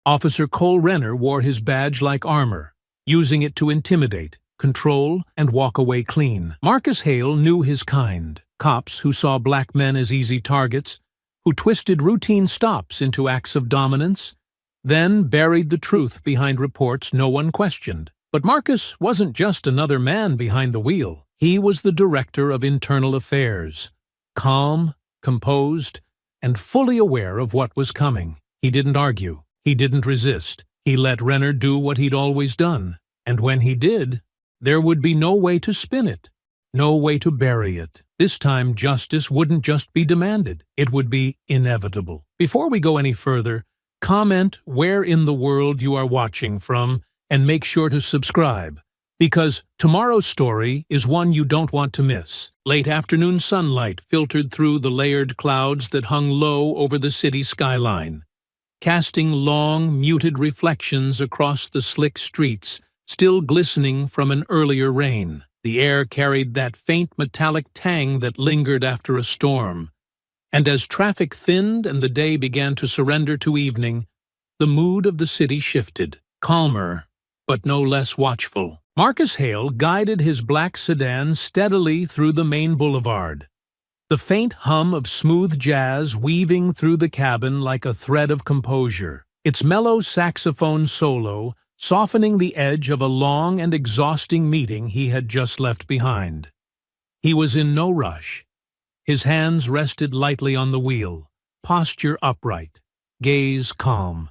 Officer Cole Renner wore his badge like armor, using it to intimidate, control, and walk away clean. Marcus Hale knew his kind. Cops who saw black men as easy targets, who twisted routine stops into acts of dominance, then buried the truth behind reports no one questioned. But Marcus wasn't just another man behind the wheel. He was the director of internal affairs, calm, composed, and fully aware of what was coming. He didn't argue. He didn't resist. He let Renner do what he'd always done. And when he did, there would be no way to spin it, no way to bury it. This time, justice wouldn't just be demanded. It would be inevitable. Before we go any further, comment where in the world you are watching from and make sure to subscribe, because tomorrow's story is one you don't want to miss. Late afternoon sunlight filtered through the layered clouds that hung low over the city skyline, casting long, muted reflections across the slick streets, still glistening from an earlier rain. The air carried that faint metallic tang that lingered after a storm. And as traffic thinned and the day began to surrender to evening, the mood of the city shifted, calmer, but no less watchful. Marcus Hale guided his black sedan steadily through the main boulevard, the faint hum of smooth jazz weaving through the cabin like a thread of composure, its mellow saxophone solo softening the edge of a long and exhausting meeting he had just left behind. He was in no rush. His hands rested lightly on the wheel, posture upright, gaze calm,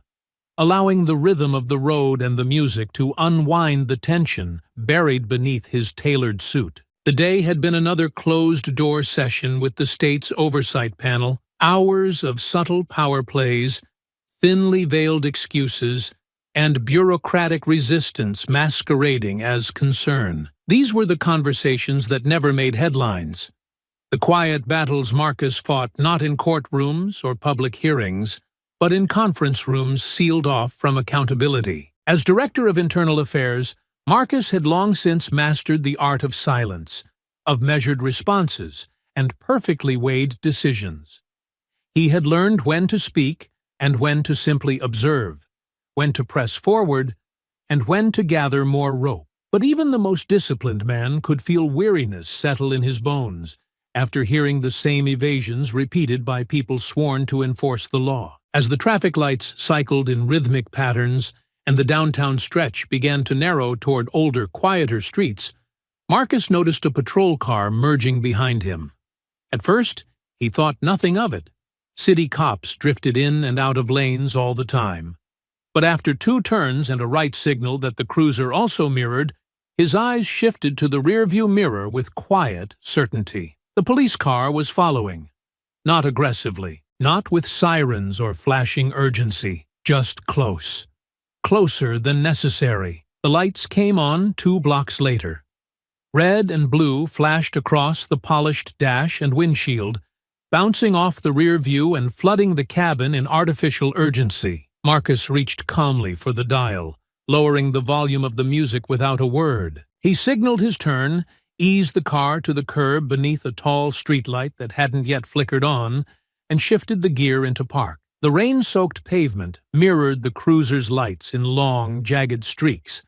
allowing the rhythm of the road and the music to unwind the tension buried beneath his tailored suit. The day had been another closed-door session with the state's oversight panel, hours of subtle power plays, thinly veiled excuses, and bureaucratic resistance masquerading as concern. These were the conversations that never made headlines. The quiet battles Marcus fought not in courtrooms or public hearings, but in conference rooms sealed off from accountability. As Director of Internal Affairs, Marcus had long since mastered the art of silence, of measured responses, and perfectly weighed decisions. He had learned when to speak and when to simply observe, when to press forward, and when to gather more rope. But even the most disciplined man could feel weariness settle in his bones after hearing the same evasions repeated by people sworn to enforce the law. As the traffic lights cycled in rhythmic patterns and the downtown stretch began to narrow toward older, quieter streets, Marcus noticed a patrol car merging behind him. At first, he thought nothing of it. City cops drifted in and out of lanes all the time. But after 2 turns and a right signal that the cruiser also mirrored, his eyes shifted to the rearview mirror with quiet certainty. The police car was following, not aggressively, not with sirens or flashing urgency, just close. Closer than necessary. The lights came on 2 blocks later. Red and blue flashed across the polished dash and windshield, bouncing off the rear view and flooding the cabin in artificial urgency. Marcus reached calmly for the dial, lowering the volume of the music without a word. He signaled his turn, eased the car to the curb beneath a tall streetlight that hadn't yet flickered on, and shifted the gear into park. The rain-soaked pavement mirrored the cruiser's lights in long, jagged streaks,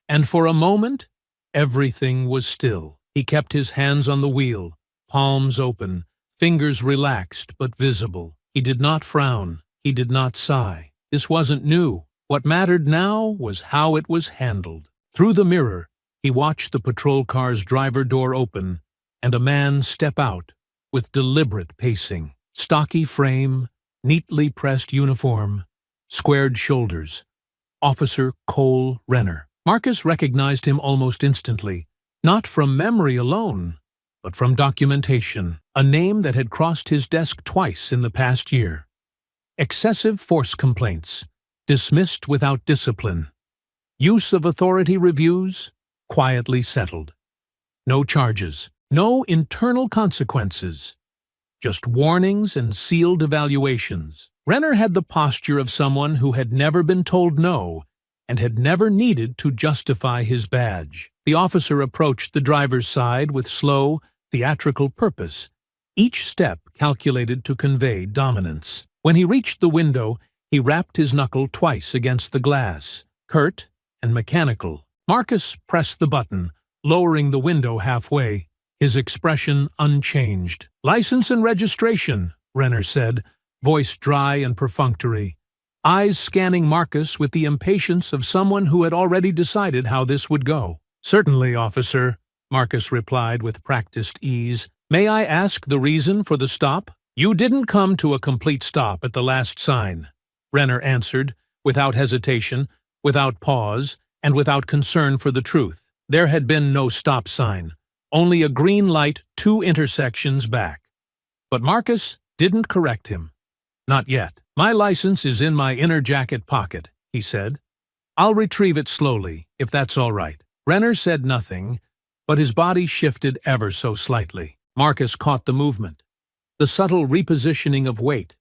and for a moment, everything was still. He kept his hands on the wheel, palms open, fingers relaxed but visible. He did not frown. He did not sigh. This wasn't new. What mattered now was how it was handled. Through the mirror, he watched the patrol car's driver door open and a man step out with deliberate pacing. Stocky frame, neatly pressed uniform, squared shoulders. Officer Cole Renner. Marcus recognized him almost instantly, not from memory alone, but from documentation, a name that had crossed his desk twice in the past year. Excessive force complaints, dismissed without discipline. Use of authority reviews, quietly settled. No charges, no internal consequences. Just warnings and sealed evaluations. Renner had the posture of someone who had never been told no and had never needed to justify his badge. The officer approached the driver's side with slow, theatrical purpose, each step calculated to convey dominance. When he reached the window, He rapped his knuckle twice against the glass, curt and mechanical. Marcus pressed the button, lowering the window halfway, his expression unchanged. "License and registration," Renner said, voice dry and perfunctory, eyes scanning Marcus with the impatience of someone who had already decided how this would go. "Certainly, officer," Marcus replied with practiced ease. "May I ask the reason for the stop?" "You didn't come to a complete stop at the last sign," Renner answered, without hesitation, without pause, and without concern for the truth. There had been no stop sign, only a green light 2 intersections back. But Marcus didn't correct him. "Not yet. My license is in my inner jacket pocket," he said. "I'll retrieve it slowly, if that's all right." Renner said nothing, but his body shifted ever so slightly. Marcus caught the movement, the subtle repositioning of weight,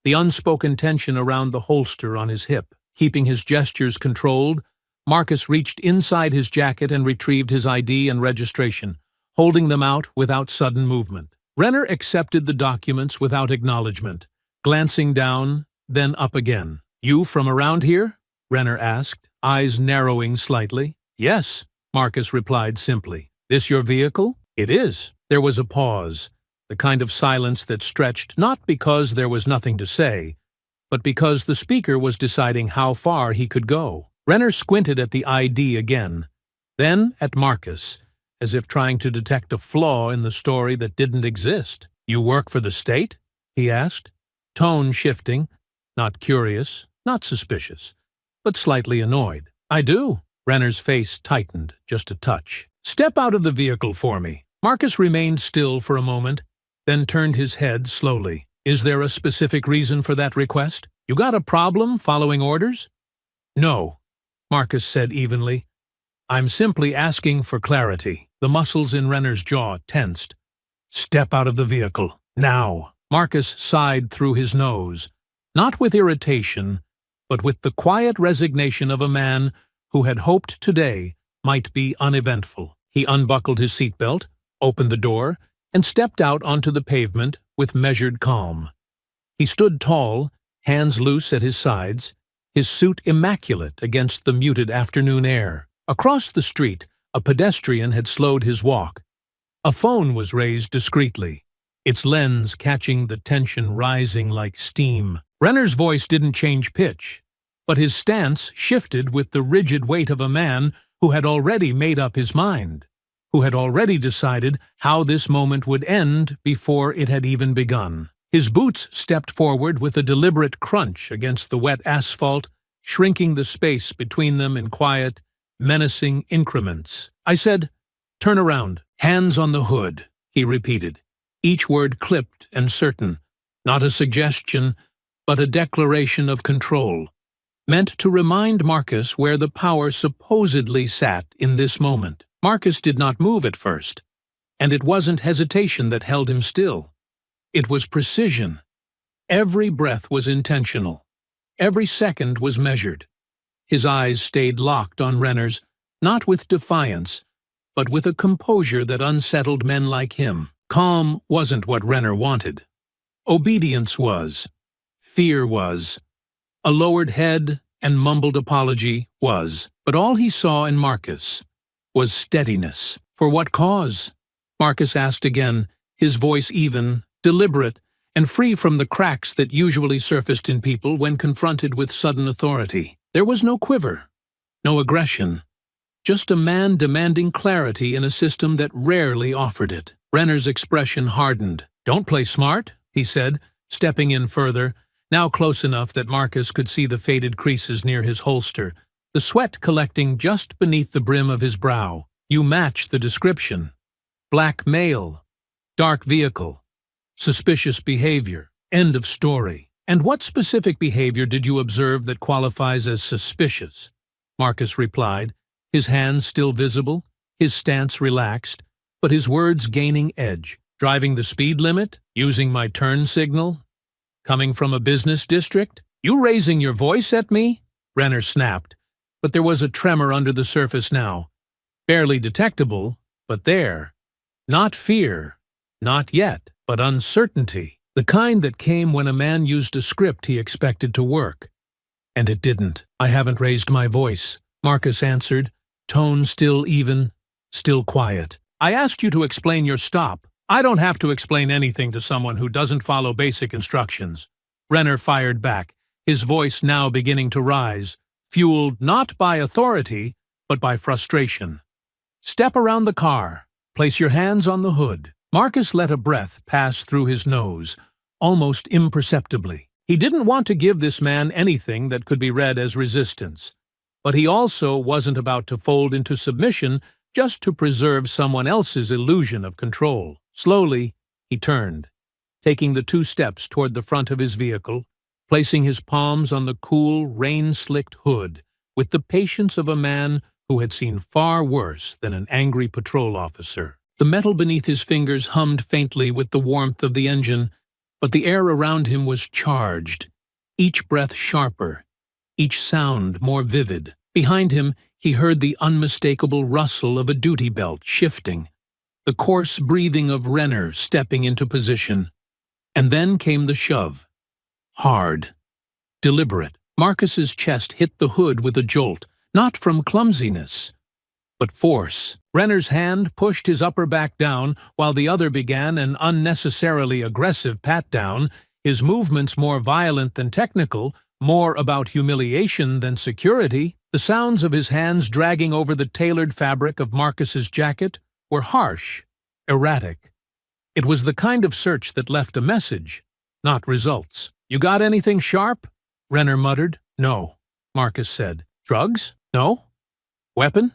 the unspoken tension around the holster on his hip. Keeping his gestures controlled, Marcus reached inside his jacket and retrieved his ID and registration, holding them out without sudden movement. Renner accepted the documents without acknowledgement, glancing down, then up again. "You from around here?" Renner asked, eyes narrowing slightly. "Yes," Marcus replied simply. "This your vehicle?" "It is." There was a pause, the kind of silence that stretched not because there was nothing to say, but because the speaker was deciding how far he could go. Renner squinted at the ID again, then at Marcus, as if trying to detect a flaw in the story that didn't exist. "You work for the state?" he asked, tone shifting, not curious, not suspicious, but slightly annoyed. "I do." Renner's face tightened just a touch. "Step out of the vehicle for me." Marcus remained still for a moment, then turned his head slowly. "Is there a specific reason for that request? You got a problem following orders?" "No," Marcus said evenly. "I'm simply asking for clarity." The muscles in Renner's jaw tensed. "Step out of the vehicle, now." Marcus sighed through his nose, not with irritation, but with the quiet resignation of a man who had hoped today might be uneventful. He unbuckled his seatbelt, opened the door, and stepped out onto the pavement with measured calm. He stood tall, hands loose at his sides, his suit immaculate against the muted afternoon air. Across the street, a pedestrian had slowed his walk. A phone was raised discreetly, its lens catching the tension rising like steam. Renner's voice didn't change pitch, but his stance shifted with the rigid weight of a man who had already made up his mind, who had already decided how this moment would end before it had even begun. His boots stepped forward with a deliberate crunch against the wet asphalt, shrinking the space between them in quiet, menacing increments. "I said, turn around. Hands on the hood," he repeated, each word clipped and certain, not a suggestion, but a declaration of control, meant to remind Marcus where the power supposedly sat in this moment. Marcus did not move at first, and it wasn't hesitation that held him still. It was precision. Every breath was intentional. Every second was measured. His eyes stayed locked on Renner's, not with defiance, but with a composure that unsettled men like him. Calm wasn't what Renner wanted. Obedience was. Fear was. A lowered head and mumbled apology was. But all he saw in Marcus was steadiness. "For what cause?" Marcus asked again, his voice even, deliberate, and free from the cracks that usually surfaced in people when confronted with sudden authority. There was no quiver, no aggression, just a man demanding clarity in a system that rarely offered it. Renner's expression hardened. "Don't play smart," he said, stepping in further, now close enough that Marcus could see the faded creases near his holster, the sweat collecting just beneath the brim of his brow. "You match the description. Black male, dark vehicle, suspicious behavior, end of story." "And what specific behavior did you observe that qualifies as suspicious?" Marcus replied, his hands still visible, his stance relaxed, but his words gaining edge. "Driving the speed limit? Using my turn signal? Coming from a business district? You raising your voice at me?" Renner snapped, but there was a tremor under the surface now. Barely detectable, but there. Not fear, not yet, but uncertainty. The kind that came when a man used a script he expected to work. And it didn't. I haven't raised my voice, Marcus answered, tone still even, still quiet. I asked you to explain your stop. I don't have to explain anything to someone who doesn't follow basic instructions. Renner fired back, his voice now beginning to rise, fueled not by authority, but by frustration. Step around the car. Place your hands on the hood. Marcus let a breath pass through his nose, almost imperceptibly. He didn't want to give this man anything that could be read as resistance, but he also wasn't about to fold into submission just to preserve someone else's illusion of control. Slowly, he turned, taking the 2 steps toward the front of his vehicle, placing his palms on the cool, rain-slicked hood with the patience of a man who had seen far worse than an angry patrol officer. The metal beneath his fingers hummed faintly with the warmth of the engine, but the air around him was charged, each breath sharper, each sound more vivid. Behind him, he heard the unmistakable rustle of a duty belt shifting, the coarse breathing of Renner stepping into position. And then came the shove. Hard, deliberate. Marcus's chest hit the hood with a jolt, not from clumsiness, but force. Renner's hand pushed his upper back down, while the other began an unnecessarily aggressive pat-down, his movements more violent than technical, more about humiliation than security. The sounds of his hands dragging over the tailored fabric of Marcus's jacket were harsh, erratic. It was the kind of search that left a message, not results. "You got anything sharp?" Renner muttered. "No," Marcus said. "Drugs? No. Weapon?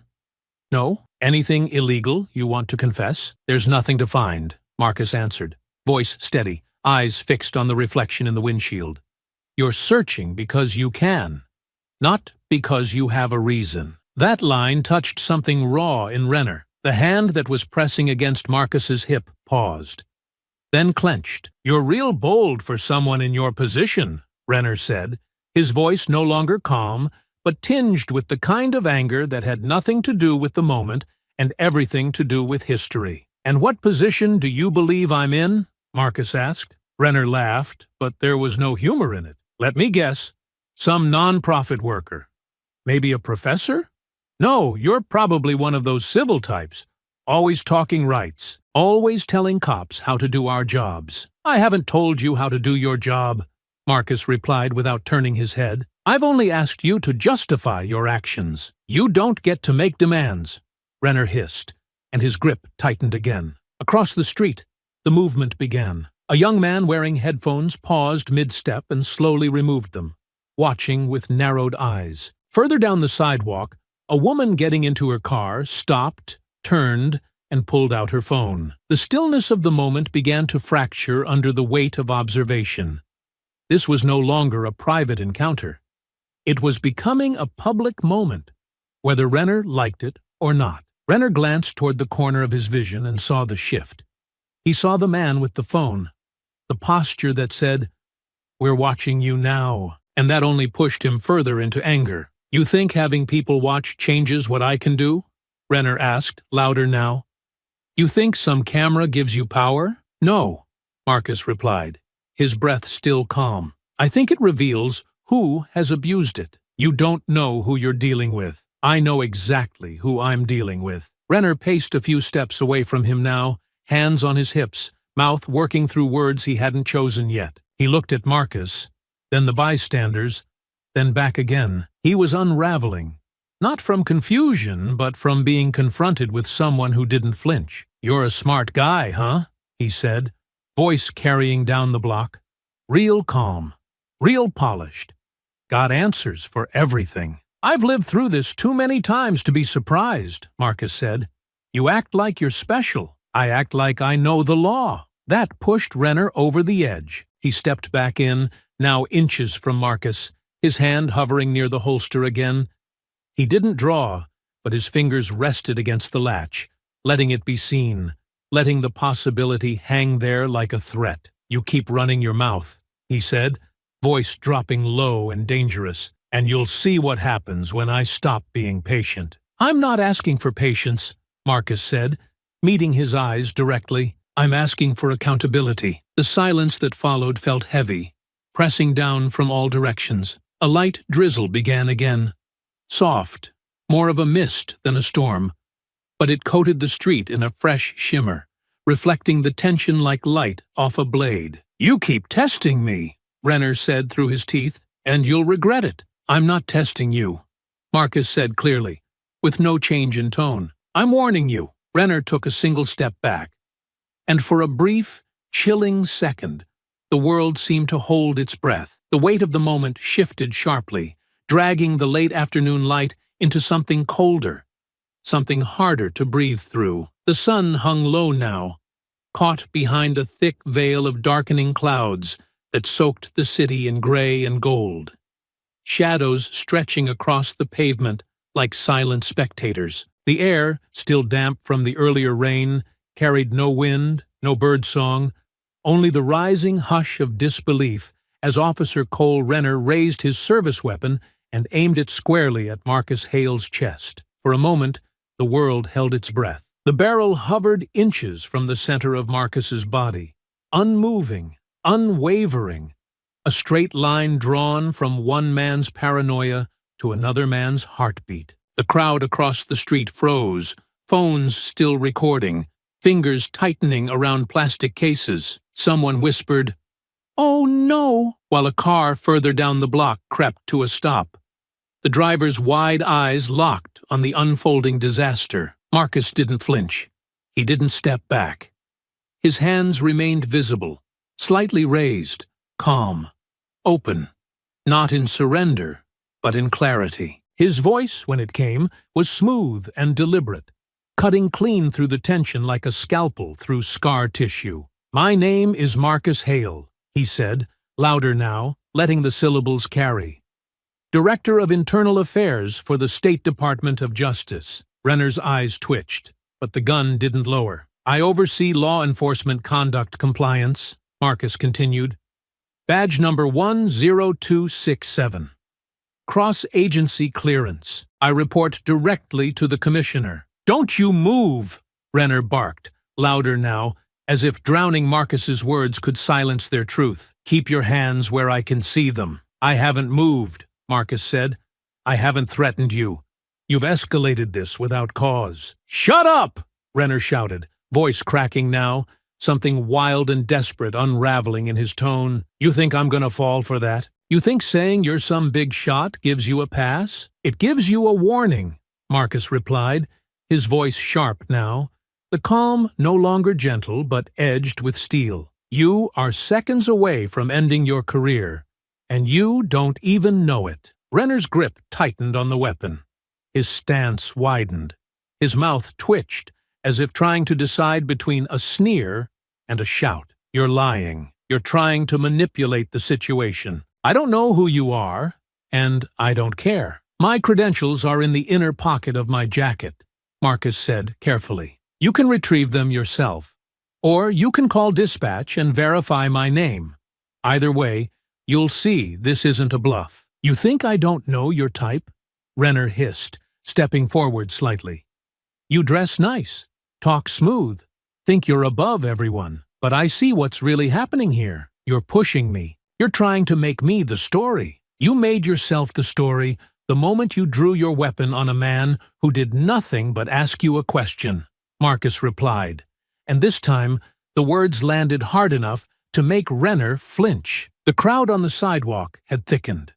No. Anything illegal you want to confess?" "There's nothing to find," Marcus answered, voice steady, eyes fixed on the reflection in the windshield. "You're searching because you can, not because you have a reason." That line touched something raw in Renner. The hand that was pressing against Marcus's hip paused, then clenched. "You're real bold for someone in your position," Renner said, his voice no longer calm, but tinged with the kind of anger that had nothing to do with the moment and everything to do with history. "And what position do you believe I'm in?" Marcus asked. Renner laughed, but there was no humor in it. "Let me guess. Some non-profit worker. Maybe a professor? No, you're probably one of those civil types, always talking rights, always telling cops how to do our jobs." "I haven't told you how to do your job," Marcus replied without turning his head. "I've only asked you to justify your actions. You don't get to make demands," Renner hissed, and his grip tightened again. Across the street, the movement began. A young man wearing headphones paused mid-step and slowly removed them, watching with narrowed eyes. Further down the sidewalk, a woman getting into her car stopped, turned, and pulled out her phone. The stillness of the moment began to fracture under the weight of observation. This was no longer a private encounter. It was becoming a public moment, whether Renner liked it or not. Renner glanced toward the corner of his vision and saw the shift. He saw the man with the phone, the posture that said, "We're watching you now," and that only pushed him further into anger. "You think having people watch changes what I can do?" Renner asked, louder now. "You think some camera gives you power?" "No," Marcus replied, his breath still calm. "I think it reveals who has abused it. You don't know who you're dealing with. I know exactly who I'm dealing with." Renner paced a few steps away from him now, hands on his hips, mouth working through words he hadn't chosen yet. He looked at Marcus, then the bystanders, then back again. He was unraveling, not from confusion, but from being confronted with someone who didn't flinch. "You're a smart guy, huh?" he said, voice carrying down the block. "Real calm, real polished. Got answers for everything." "I've lived through this too many times to be surprised," Marcus said. "You act like you're special. I act like I know the law." That pushed Renner over the edge. He stepped back in, now inches from Marcus, his hand hovering near the holster again. He didn't draw, but his fingers rested against the latch, letting it be seen, letting the possibility hang there like a threat. "You keep running your mouth," he said, voice dropping low and dangerous, "and you'll see what happens when I stop being patient." "I'm not asking for patience," Marcus said, meeting his eyes directly. "I'm asking for accountability." The silence that followed felt heavy, pressing down from all directions. A light drizzle began again. Soft, more of a mist than a storm, but it coated the street in a fresh shimmer, reflecting the tension like light off a blade. "You keep testing me," Renner said through his teeth, "and you'll regret it." "I'm not testing you," Marcus said clearly, with no change in tone. "I'm warning you." Renner took a single step back, and for a brief, chilling second, the world seemed to hold its breath. The weight of the moment shifted sharply, dragging the late afternoon light into something colder, something harder to breathe through. The sun hung low now, caught behind a thick veil of darkening clouds that soaked the city in gray and gold, shadows stretching across the pavement like silent spectators. The air, still damp from the earlier rain, carried no wind, no birdsong, only the rising hush of disbelief as Officer Cole Renner raised his service weapon and aimed it squarely at Marcus Hale's chest. For a moment, the world held its breath. The barrel hovered inches from the center of Marcus's body, unmoving, unwavering, a straight line drawn from one man's paranoia to another man's heartbeat. The crowd across the street froze, phones still recording, fingers tightening around plastic cases. Someone whispered, "Oh no," while a car further down the block crept to a stop. The driver's wide eyes locked on the unfolding disaster. Marcus didn't flinch. He didn't step back. His hands remained visible, slightly raised, calm, open, not in surrender, but in clarity. His voice, when it came, was smooth and deliberate, cutting clean through the tension like a scalpel through scar tissue. "My name is Marcus Hale," he said, louder now, letting the syllables carry. "Director of Internal Affairs for the State Department of Justice." Renner's eyes twitched, but the gun didn't lower. "I oversee law enforcement conduct compliance," Marcus continued. "Badge number 10267. Cross-agency clearance. I report directly to the Commissioner." "Don't you move!" Renner barked, louder now, as if drowning Marcus's words could silence their truth. "Keep your hands where I can see them." "I haven't moved," Marcus said. "I haven't threatened you. You've escalated this without cause." "Shut up!" Renner shouted, voice cracking now, something wild and desperate unraveling in his tone. "You think I'm gonna fall for that? You think saying you're some big shot gives you a pass? It gives you a warning," Marcus replied, his voice sharp now, the calm no longer gentle but edged with steel. "You are seconds away from ending your career, and you don't even know it." Renner's grip tightened on the weapon. His stance widened. His mouth twitched, as if trying to decide between a sneer and a shout. "You're lying. You're trying to manipulate the situation. I don't know who you are, and I don't care. My credentials are in the inner pocket of my jacket," Marcus said carefully. "You can retrieve them yourself, or you can call dispatch and verify my name. Either way, you'll see this isn't a bluff." "You think I don't know your type?" Renner hissed, stepping forward slightly. "You dress nice, talk smooth, think you're above everyone. But I see what's really happening here. You're pushing me. You're trying to make me the story. You made yourself the story the moment you drew your weapon on a man who did nothing but ask you a question," Marcus replied, and this time the words landed hard enough to make Renner flinch. The crowd on the sidewalk had thickened.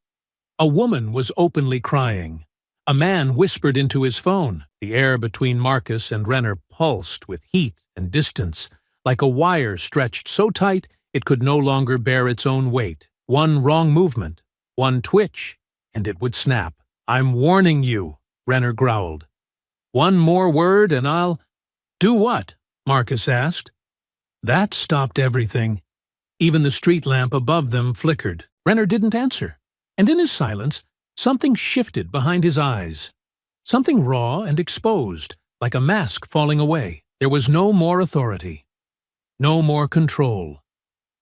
A woman was openly crying. A man whispered into his phone. The air between Marcus and Renner pulsed with heat and distance, like a wire stretched so tight it could no longer bear its own weight. One wrong movement, one twitch, and it would snap. "I'm warning you," Renner growled. "One more word and I'll—" "Do what?" Marcus asked. That stopped everything. Even the street lamp above them flickered. Renner didn't answer, and in his silence, something shifted behind his eyes. Something raw and exposed, like a mask falling away. There was no more authority. No more control.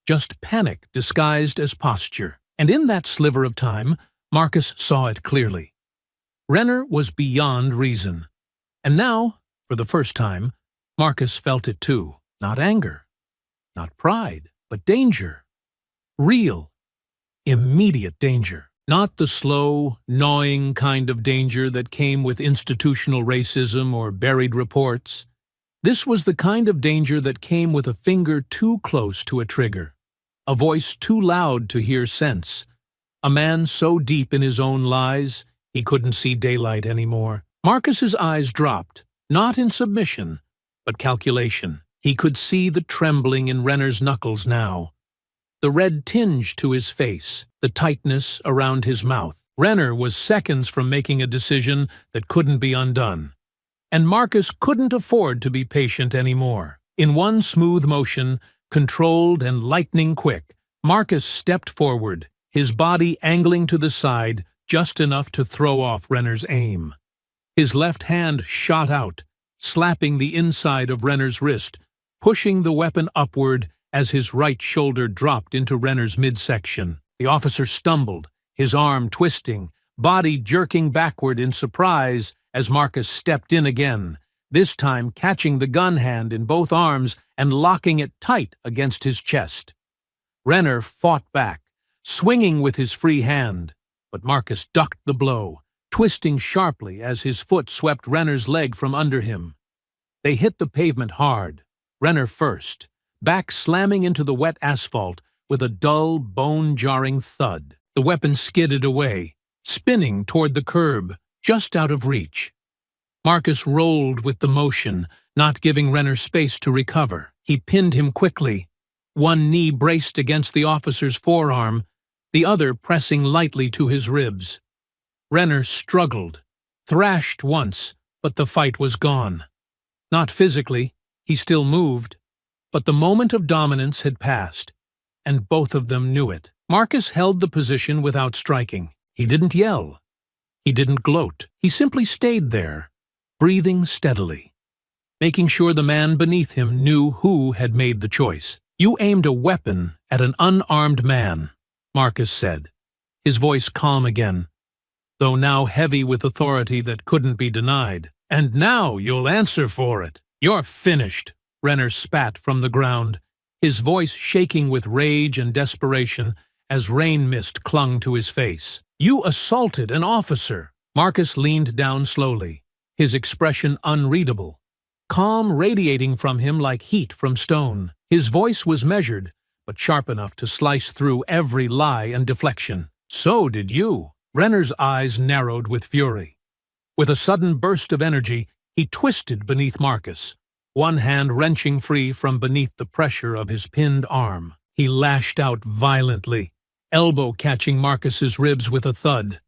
Just panic disguised as posture. And in that sliver of time, Marcus saw it clearly. Renner was beyond reason. And now, for the first time, Marcus felt it too. Not anger, not pride, but danger. Real, immediate danger. Not the slow, gnawing kind of danger that came with institutional racism or buried reports. This was the kind of danger that came with a finger too close to a trigger, a voice too loud to hear sense, a man so deep in his own lies he couldn't see daylight anymore. Marcus's eyes dropped, not in submission, but calculation. He could see the trembling in Renner's knuckles now, the red tinge to his face, the tightness around his mouth. Renner was seconds from making a decision that couldn't be undone, and Marcus couldn't afford to be patient anymore. In one smooth motion, controlled and lightning quick, Marcus stepped forward, his body angling to the side just enough to throw off Renner's aim. His left hand shot out, slapping the inside of Renner's wrist, pushing the weapon upward as his right shoulder dropped into Renner's midsection. The officer stumbled, his arm twisting, body jerking backward in surprise as Marcus stepped in again, this time catching the gun hand in both arms and locking it tight against his chest. Renner fought back, swinging with his free hand, but Marcus ducked the blow, twisting sharply as his foot swept Renner's leg from under him. They hit the pavement hard, Renner first, back slamming into the wet asphalt with a dull, bone-jarring thud. The weapon skidded away, spinning toward the curb, just out of reach. Marcus rolled with the motion, not giving Renner space to recover. He pinned him quickly, one knee braced against the officer's forearm, the other pressing lightly to his ribs. Renner struggled, thrashed once, but the fight was gone. Not physically, he still moved, but the moment of dominance had passed, and both of them knew it. Marcus held the position without striking. He didn't yell. He didn't gloat. He simply stayed there, breathing steadily, making sure the man beneath him knew who had made the choice. "You aimed a weapon at an unarmed man," Marcus said, his voice calm again, though now heavy with authority that couldn't be denied. "And now you'll answer for it. You're finished." Renner spat from the ground, his voice shaking with rage and desperation as rain mist clung to his face. "You assaulted an officer." Marcus leaned down slowly, his expression unreadable, calm radiating from him like heat from stone. His voice was measured, but sharp enough to slice through every lie and deflection. "So did you." Renner's eyes narrowed with fury. With a sudden burst of energy, he twisted beneath Marcus, one hand wrenching free from beneath the pressure of his pinned arm. He lashed out violently, elbow catching Marcus's ribs with a thud.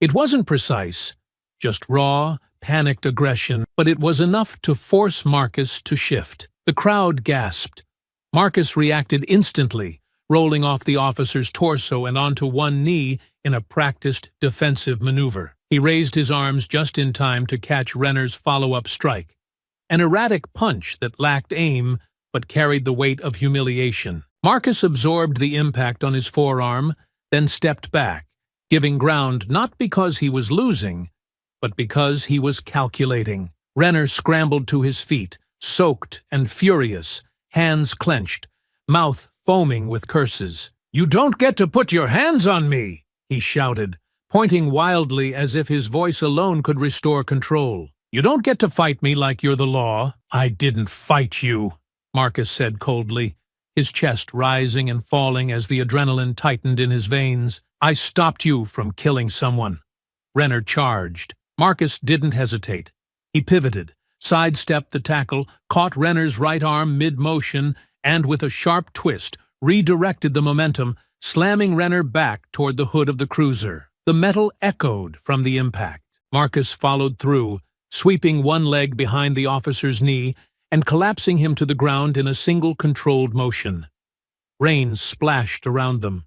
It wasn't precise, just raw, panicked aggression, but it was enough to force Marcus to shift. The crowd gasped. Marcus reacted instantly, rolling off the officer's torso and onto one knee in a practiced defensive maneuver. He raised his arms just in time to catch Renner's follow-up strike, an erratic punch that lacked aim but carried the weight of humiliation. Marcus absorbed the impact on his forearm, then stepped back, giving ground not because he was losing, but because he was calculating. Renner scrambled to his feet, soaked and furious, hands clenched, mouth foaming with curses. "You don't get to put your hands on me!" he shouted, pointing wildly as if his voice alone could restore control. "You don't get to fight me like you're the law." "I didn't fight you," Marcus said coldly, his chest rising and falling as the adrenaline tightened in his veins. "I stopped you from killing someone." Renner charged. Marcus didn't hesitate. He pivoted, sidestepped the tackle, caught Renner's right arm mid-motion, and with a sharp twist, redirected the momentum, slamming Renner back toward the hood of the cruiser. The metal echoed from the impact. Marcus followed through, sweeping one leg behind the officer's knee and collapsing him to the ground in a single controlled motion. Rain splashed around them.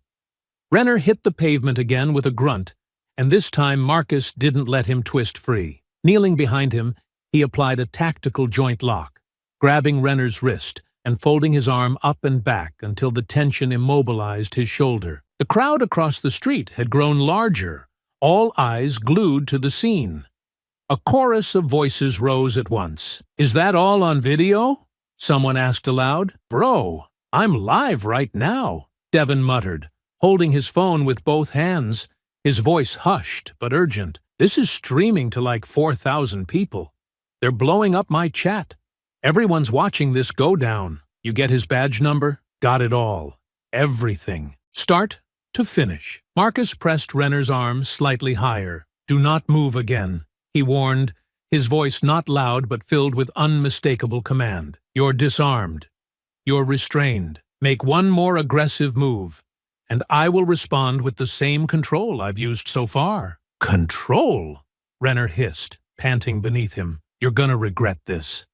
Renner hit the pavement again with a grunt, and this time Marcus didn't let him twist free. Kneeling behind him, he applied a tactical joint lock, grabbing Renner's wrist and folding his arm up and back until the tension immobilized his shoulder. The crowd across the street had grown larger, all eyes glued to the scene. A chorus of voices rose at once. "Is that all on video?" someone asked aloud. "Bro, I'm live right now," Devin muttered, holding his phone with both hands, His voice hushed but urgent. "This is streaming to like 4,000 people. They're blowing up my chat. Everyone's watching this go down. You get his badge number? Got it all. Everything. Start to finish." Marcus pressed Renner's arm slightly higher. "Do not move again," he warned, his voice not loud but filled with unmistakable command. "You're disarmed. You're restrained. Make one more aggressive move, and I will respond with the same control I've used so far." "Control?" Renner hissed, panting beneath him. "You're gonna regret this.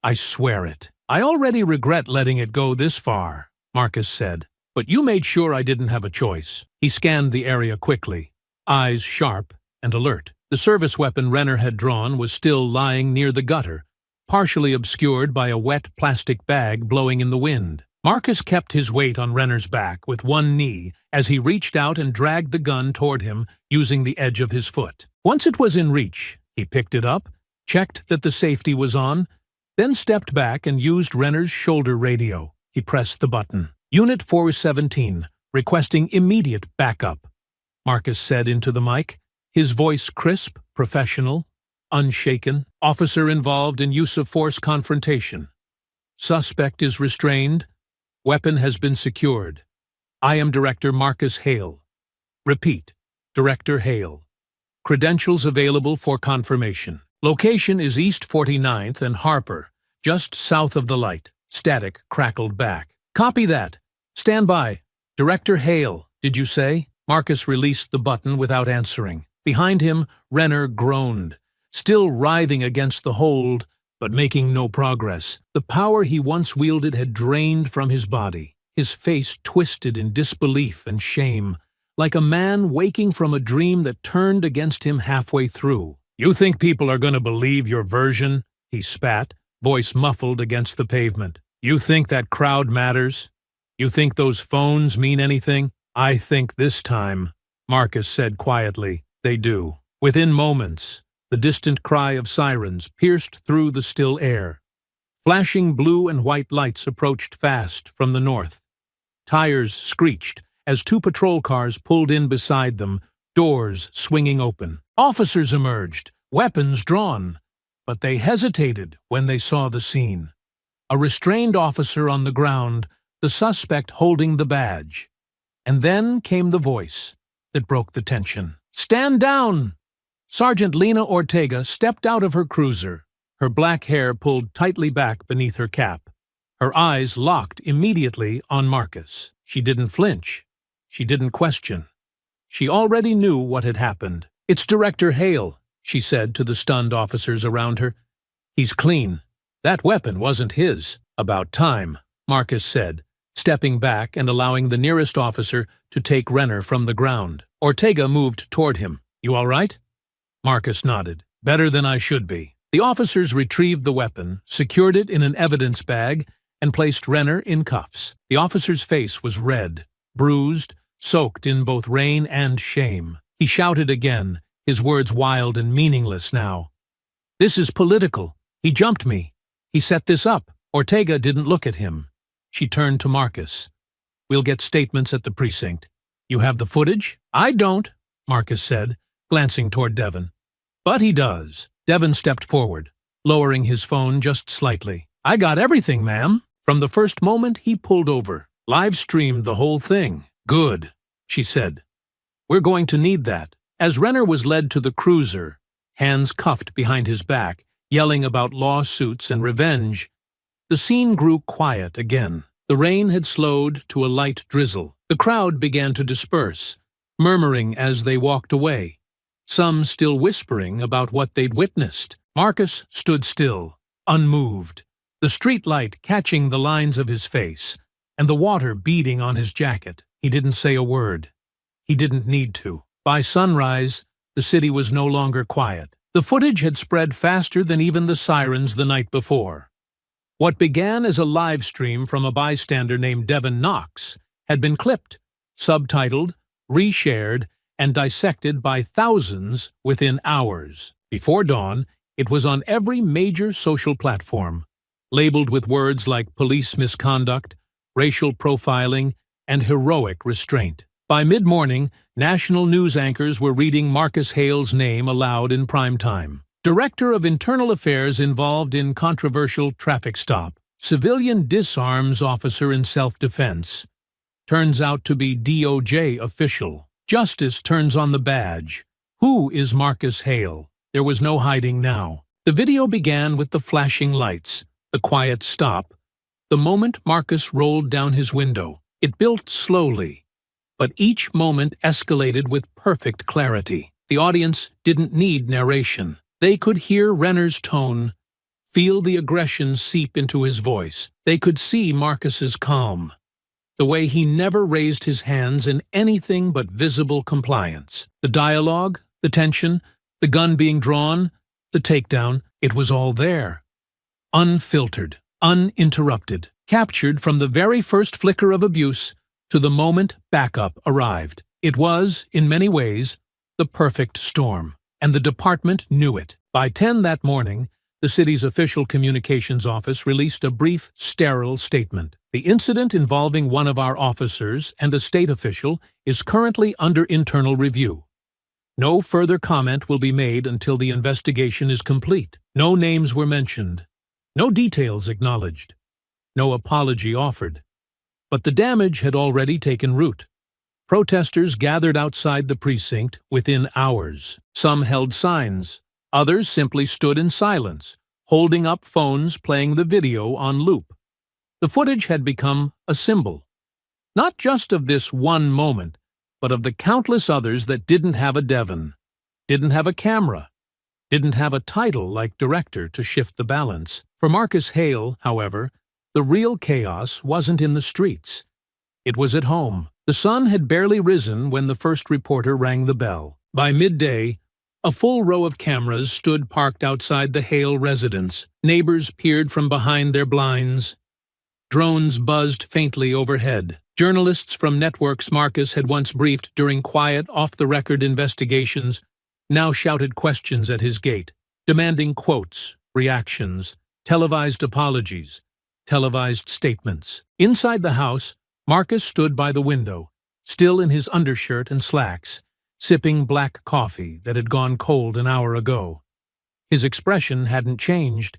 I swear it." "I already regret letting it go this far," Marcus said. "But you made sure I didn't have a choice." He scanned the area quickly, eyes sharp and alert. The service weapon Renner had drawn was still lying near the gutter, partially obscured by a wet plastic bag blowing in the wind. Marcus kept his weight on Renner's back with one knee as he reached out and dragged the gun toward him using the edge of his foot. Once it was in reach, he picked it up, checked that the safety was on, then stepped back and used Renner's shoulder radio. He pressed the button. "Unit 417, requesting immediate backup," Marcus said into the mic, his voice crisp, professional, unshaken. "Officer involved in use of force confrontation. Suspect is restrained. Weapon has been secured. I am Director Marcus Hale. Repeat, Director Hale. Credentials available for confirmation. Location is East 49th and Harper, just south of the light." Static crackled back. "Copy that. Stand by. Director Hale, did you say?" Marcus released the button without answering. Behind him, Renner groaned, still writhing against the hold, but making no progress. The power he once wielded had drained from his body, his face twisted in disbelief and shame, like a man waking from a dream that turned against him halfway through. "You think people are going to believe your version?" he spat, voice muffled against the pavement. "You think that crowd matters? You think those phones mean anything?" "I think this time," Marcus said quietly, "they do." Within moments, the distant cry of sirens pierced through the still air. Flashing blue and white lights approached fast from the north. Tires screeched as two patrol cars pulled in beside them, doors swinging open. Officers emerged, weapons drawn, but they hesitated when they saw the scene. A restrained officer on the ground, the suspect holding the badge. And then came the voice that broke the tension. "Stand down!" Sergeant Lena Ortega stepped out of her cruiser, her black hair pulled tightly back beneath her cap. Her eyes locked immediately on Marcus. She didn't flinch. She didn't question. She already knew what had happened. "It's Director Hale," she said to the stunned officers around her. "He's clean. That weapon wasn't his." "About time," Marcus said, stepping back and allowing the nearest officer to take Renner from the ground. Ortega moved toward him. "You all right?" Marcus nodded. "Better than I should be." The officers retrieved the weapon, secured it in an evidence bag, and placed Renner in cuffs. The officer's face was red, bruised, soaked in both rain and shame. He shouted again, his words wild and meaningless now. "This is political. He jumped me. He set this up." Ortega didn't look at him. She turned to Marcus. "We'll get statements at the precinct. You have the footage?" "I don't," Marcus said, glancing toward Devon. "But he does." Devon stepped forward, lowering his phone just slightly. "I got everything, ma'am." From the first moment he pulled over. "Live-streamed the whole thing." "Good," she said. "We're going to need that." As Renner was led to the cruiser, hands cuffed behind his back, yelling about lawsuits and revenge, the scene grew quiet again. The rain had slowed to a light drizzle. The crowd began to disperse, murmuring as they walked away, some still whispering about what they'd witnessed. Marcus stood still, unmoved, the streetlight catching the lines of his face, and the water beading on his jacket. He didn't say a word. He didn't need to. By sunrise, the city was no longer quiet. The footage had spread faster than even the sirens the night before. What began as a live stream from a bystander named Devon Knox had been clipped, subtitled, reshared, and dissected by thousands within hours. Before dawn, it was on every major social platform, labeled with words like police misconduct, racial profiling, and heroic restraint. By mid-morning, national news anchors were reading Marcus Hale's name aloud in prime time. Director of Internal Affairs involved in controversial traffic stop. Civilian disarms officer in self-defense. Turns out to be DOJ official. Justice turns on the badge. Who is Marcus Hale? There was no hiding now. The video began with the flashing lights, the quiet stop. The moment Marcus rolled down his window, it built slowly, but each moment escalated with perfect clarity. The audience didn't need narration. They could hear Renner's tone, feel the aggression seep into his voice. They could see Marcus's calm, the way he never raised his hands in anything but visible compliance. The dialogue, the tension, the gun being drawn, the takedown, it was all there. Unfiltered, uninterrupted, captured from the very first flicker of abuse to the moment backup arrived. It was, in many ways, the perfect storm, and the department knew it. By 10 that morning, the city's official communications office released a brief, sterile statement. The incident involving one of our officers and a state official is currently under internal review. No further comment will be made until the investigation is complete. No names were mentioned. No details acknowledged. No apology offered. But the damage had already taken root. Protesters gathered outside the precinct within hours. Some held signs. Others simply stood in silence, holding up phones playing the video on loop. The footage had become a symbol, not just of this one moment, but of the countless others that didn't have a Devon, didn't have a camera, didn't have a title like director to shift the balance. For Marcus Hale, however, the real chaos wasn't in the streets. It was at home. The sun had barely risen when the first reporter rang the bell. By midday, a full row of cameras stood parked outside the Hale residence. Neighbors peered from behind their blinds. Drones buzzed faintly overhead. Journalists from networks Marcus had once briefed during quiet, off-the-record investigations now shouted questions at his gate, demanding quotes, reactions, televised apologies, televised statements. Inside the house, Marcus stood by the window, still in his undershirt and slacks, sipping black coffee that had gone cold an hour ago. His expression hadn't changed.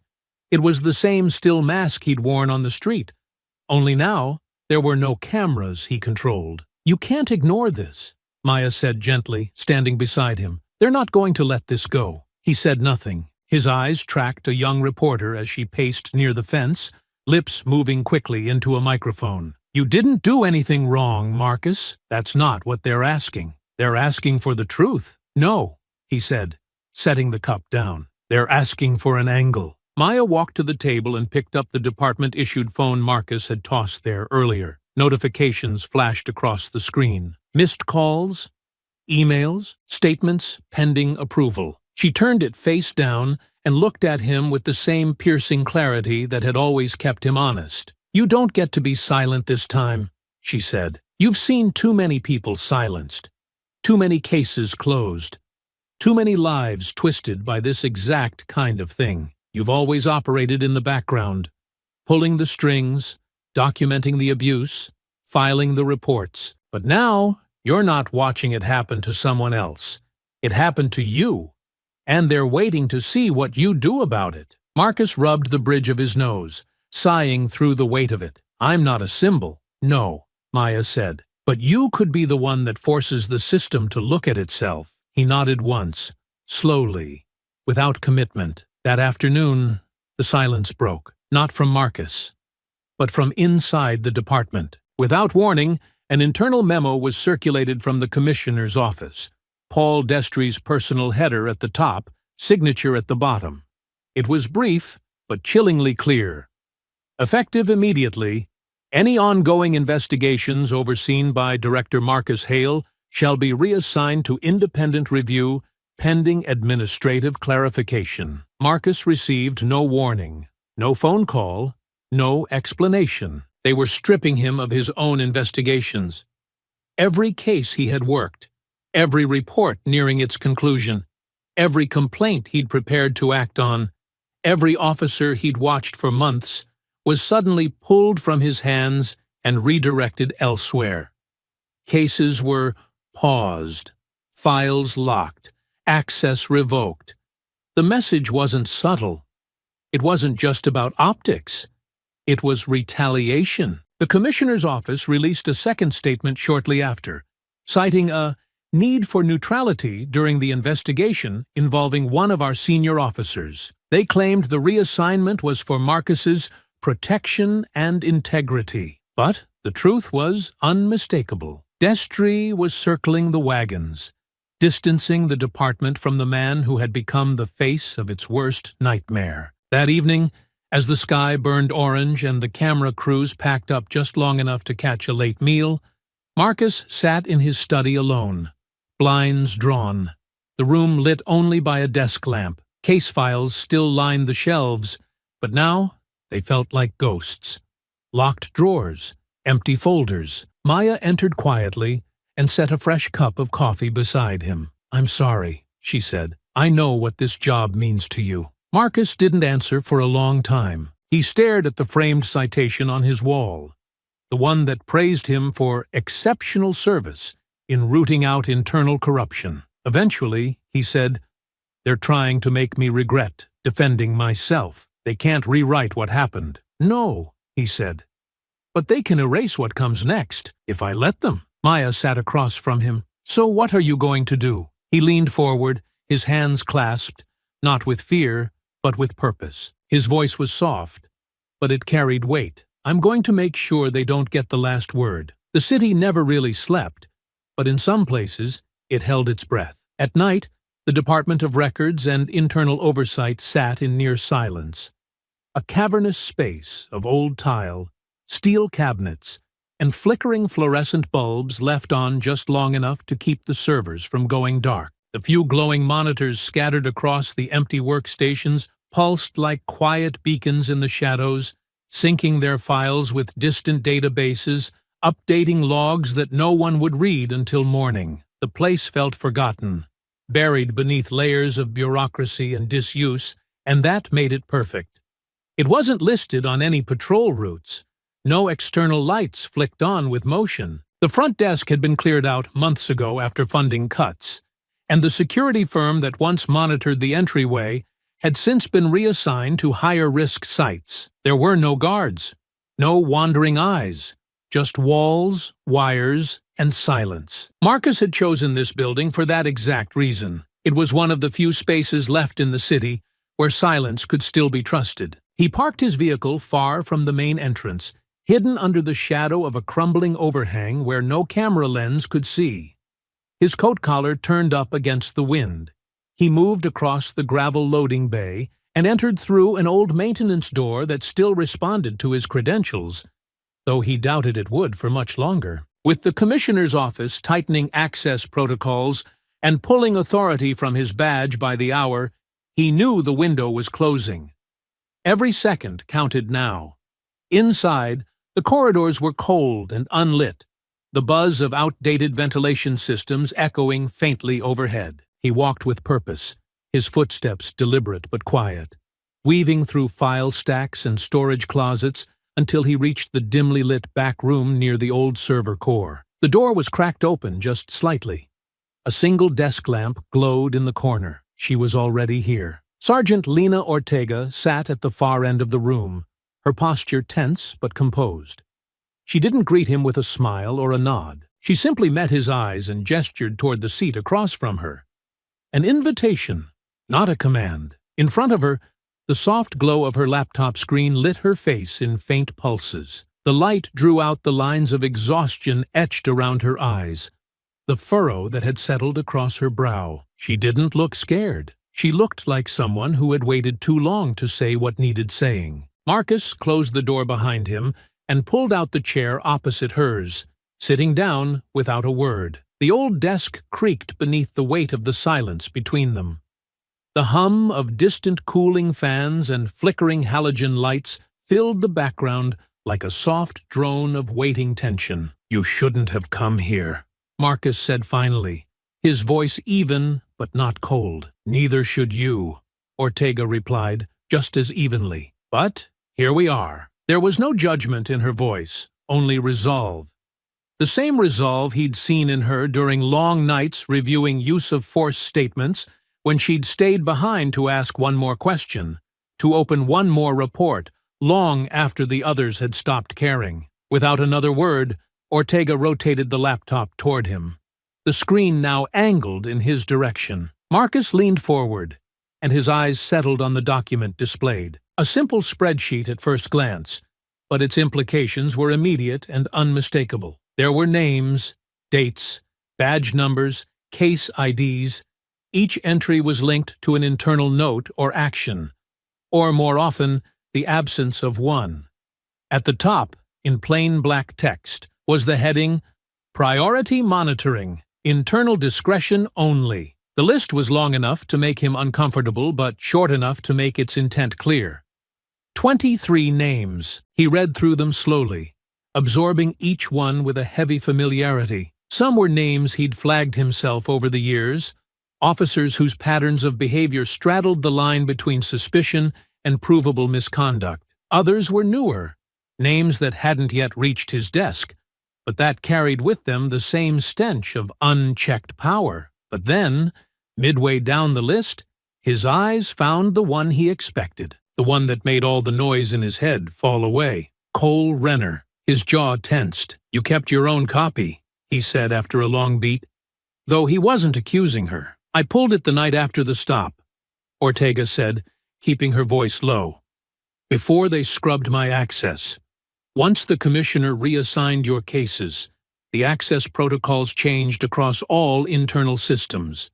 It was the same still mask he'd worn on the street, only now there were no cameras he controlled. "You can't ignore this," Maya said gently, standing beside him. "They're not going to let this go." He said nothing. His eyes tracked a young reporter as she paced near the fence, lips moving quickly into a microphone. "You didn't do anything wrong, Marcus. That's not what they're asking. They're asking for the truth." "No," he said, setting the cup down. "They're asking for an angle." Maya walked to the table and picked up the department-issued phone Marcus had tossed there earlier. Notifications flashed across the screen. Missed calls, emails, statements pending approval. She turned it face down and looked at him with the same piercing clarity that had always kept him honest. "You don't get to be silent this time," she said. "You've seen too many people silenced, too many cases closed, too many lives twisted by this exact kind of thing. You've always operated in the background, pulling the strings, documenting the abuse, filing the reports. But now, you're not watching it happen to someone else. It happened to you, and they're waiting to see what you do about it." Marcus rubbed the bridge of his nose, sighing through the weight of it. "I'm not a symbol." "No," Maya said. "But you could be the one that forces the system to look at itself." He nodded once, slowly, without commitment. That afternoon, the silence broke, not from Marcus, but from inside the department. Without warning, an internal memo was circulated from the commissioner's office. Paul Destry's personal header at the top, signature at the bottom. It was brief, but chillingly clear. Effective immediately, any ongoing investigations overseen by Director Marcus Hale shall be reassigned to independent review pending administrative clarification. Marcus received no warning, no phone call, no explanation. They were stripping him of his own investigations. Every case he had worked, every report nearing its conclusion, every complaint he'd prepared to act on, every officer he'd watched for months, was suddenly pulled from his hands and redirected elsewhere. Cases were paused, files locked, access revoked. The message wasn't subtle. It wasn't just about optics. It was retaliation. The commissioner's office released a second statement shortly after, citing a need for neutrality during the investigation involving one of our senior officers. They claimed the reassignment was for Marcus's protection and integrity. But the truth was unmistakable. Destry was circling the wagons, distancing the department from the man who had become the face of its worst nightmare. That evening, as the sky burned orange and the camera crews packed up just long enough to catch a late meal, Marcus sat in his study alone, blinds drawn, the room lit only by a desk lamp. Case files still lined the shelves, but now they felt like ghosts. Locked drawers, empty folders. Maya entered quietly and set a fresh cup of coffee beside him. "I'm sorry," she said. "I know what this job means to you." Marcus didn't answer for a long time. He stared at the framed citation on his wall, the one that praised him for exceptional service in rooting out internal corruption. Eventually, he said, "They're trying to make me regret defending myself. They can't rewrite what happened." "No," he said. "But they can erase what comes next, if I let them." Maya sat across from him. "So what are you going to do?" He leaned forward, his hands clasped, not with fear, but with purpose. His voice was soft, but it carried weight. "I'm going to make sure they don't get the last word." The city never really slept, but in some places it held its breath. At night, the Department of Records and Internal Oversight sat in near silence. A cavernous space of old tile, steel cabinets, and flickering fluorescent bulbs left on just long enough to keep the servers from going dark. The few glowing monitors scattered across the empty workstations pulsed like quiet beacons in the shadows, syncing their files with distant databases, updating logs that no one would read until morning. The place felt forgotten, buried beneath layers of bureaucracy and disuse, and that made it perfect. It wasn't listed on any patrol routes. No external lights flicked on with motion. The front desk had been cleared out months ago after funding cuts, and the security firm that once monitored the entryway had since been reassigned to higher-risk sites. There were no guards, no wandering eyes, just walls, wires, and silence. Marcus had chosen this building for that exact reason. It was one of the few spaces left in the city where silence could still be trusted. He parked his vehicle far from the main entrance, hidden under the shadow of a crumbling overhang where no camera lens could see. His coat collar turned up against the wind. He moved across the gravel loading bay and entered through an old maintenance door that still responded to his credentials, though he doubted it would for much longer. With the commissioner's office tightening access protocols and pulling authority from his badge by the hour, he knew the window was closing. Every second counted now. Inside, the corridors were cold and unlit, the buzz of outdated ventilation systems echoing faintly overhead. He walked with purpose, his footsteps deliberate but quiet, weaving through file stacks and storage closets until he reached the dimly lit back room near the old server core. The door was cracked open just slightly. A single desk lamp glowed in the corner. She was already here. Sergeant Lena Ortega sat at the far end of the room, her posture tense but composed. She didn't greet him with a smile or a nod. She simply met his eyes and gestured toward the seat across from her. An invitation, not a command. In front of her, the soft glow of her laptop screen lit her face in faint pulses. The light drew out the lines of exhaustion etched around her eyes, the furrow that had settled across her brow. She didn't look scared. She looked like someone who had waited too long to say what needed saying. Marcus closed the door behind him and pulled out the chair opposite hers, sitting down without a word. The old desk creaked beneath the weight of the silence between them. The hum of distant cooling fans and flickering halogen lights filled the background like a soft drone of waiting tension. "You shouldn't have come here," Marcus said finally, his voice even but not cold. "Neither should you," Ortega replied, just as evenly. "But here we are." There was no judgment in her voice, only resolve. The same resolve he'd seen in her during long nights reviewing use-of-force statements when she'd stayed behind to ask one more question, to open one more report, long after the others had stopped caring. Without another word, Ortega rotated the laptop toward him. The screen now angled in his direction. Marcus leaned forward, and his eyes settled on the document displayed. A simple spreadsheet at first glance, but its implications were immediate and unmistakable. There were names, dates, badge numbers, case IDs. Each entry was linked to an internal note or action, or more often, the absence of one. At the top, in plain black text, was the heading, Priority Monitoring, Internal Discretion Only. The list was long enough to make him uncomfortable, but short enough to make its intent clear. 23 names. He read through them slowly, absorbing each one with a heavy familiarity. Some were names he'd flagged himself over the years, officers whose patterns of behavior straddled the line between suspicion and provable misconduct. Others were newer, names that hadn't yet reached his desk, but that carried with them the same stench of unchecked power. But then, midway down the list, his eyes found the one he expected, the one that made all the noise in his head fall away. Cole Renner. His jaw tensed. "You kept your own copy," he said after a long beat. Though he wasn't accusing her. "I pulled it the night after the stop," Ortega said, keeping her voice low. "Before they scrubbed my access. Once the commissioner reassigned your cases, the access protocols changed across all internal systems.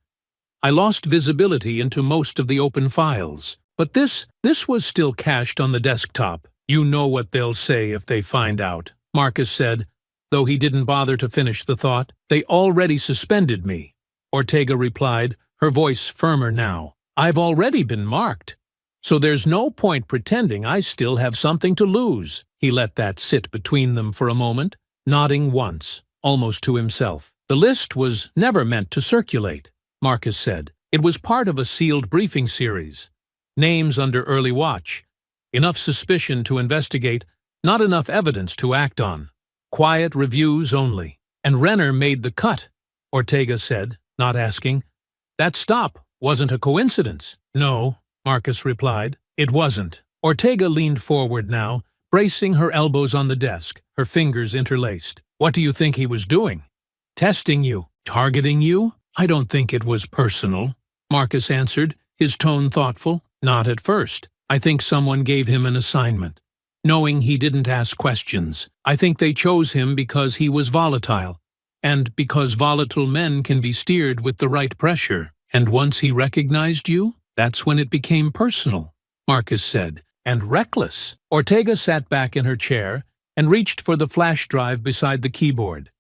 I lost visibility into most of the open files. But this was still cached on the desktop. You know what they'll say if they find out," Marcus said, though he didn't bother to finish the thought. "They already suspended me," Ortega replied, her voice firmer now. "I've already been marked. So there's no point pretending I still have something to lose." He let that sit between them for a moment, nodding once, almost to himself. "The list was never meant to circulate," Marcus said. "It was part of a sealed briefing series. Names under early watch. Enough suspicion to investigate, not enough evidence to act on. Quiet reviews only." "And Renner made the cut," Ortega said, not asking. "That stop wasn't a coincidence." "No," Marcus replied. "It wasn't." Ortega leaned forward now, bracing her elbows on the desk, her fingers interlaced. "What do you think he was doing?" "Testing you. Targeting you?" "I don't think it was personal," Marcus answered, his tone thoughtful. "Not at first. I think someone gave him an assignment, knowing he didn't ask questions. I think they chose him because he was volatile, and because volatile men can be steered with the right pressure. And once he recognized you, that's when it became personal," Marcus said. "And reckless." Ortega sat back in her chair and reached for the flash drive beside the keyboard.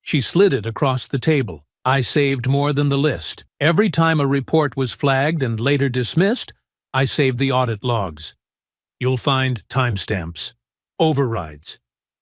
She slid it across the table. "I saved more than the list. Every time a report was flagged and later dismissed, I saved the audit logs. You'll find timestamps, overrides.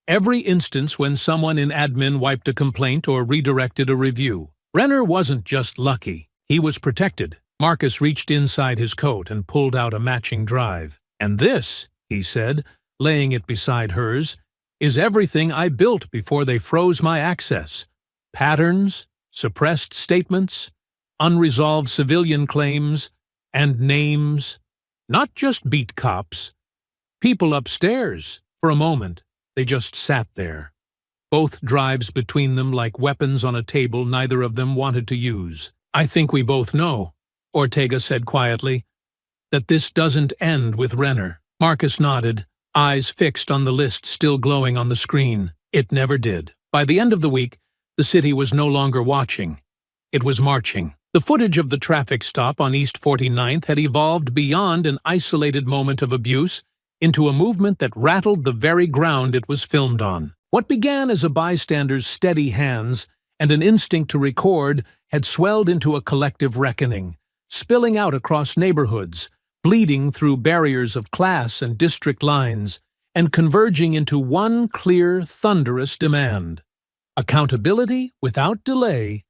Every instance when someone in admin wiped a complaint or redirected a review. Renner wasn't just lucky. He was protected." Marcus reached inside his coat and pulled out a matching drive. "And this," he said, laying it beside hers, "is everything I built before they froze my access. Patterns, suppressed statements, unresolved civilian claims, and names. Not just beat cops. People upstairs." For a moment, they just sat there, both drives between them like weapons on a table neither of them wanted to use. "I think we both know," Ortega said quietly, "that this doesn't end with Renner." Marcus nodded, eyes fixed on the list still glowing on the screen. It never did. By the end of the week, the city was no longer watching. It was marching. The footage of the traffic stop on East 49th had evolved beyond an isolated moment of abuse into a movement that rattled the very ground it was filmed on. What began as a bystander's steady hands and an instinct to record had swelled into a collective reckoning, spilling out across neighborhoods, bleeding through barriers of class and district lines, and converging into one clear, thunderous demand: accountability without delay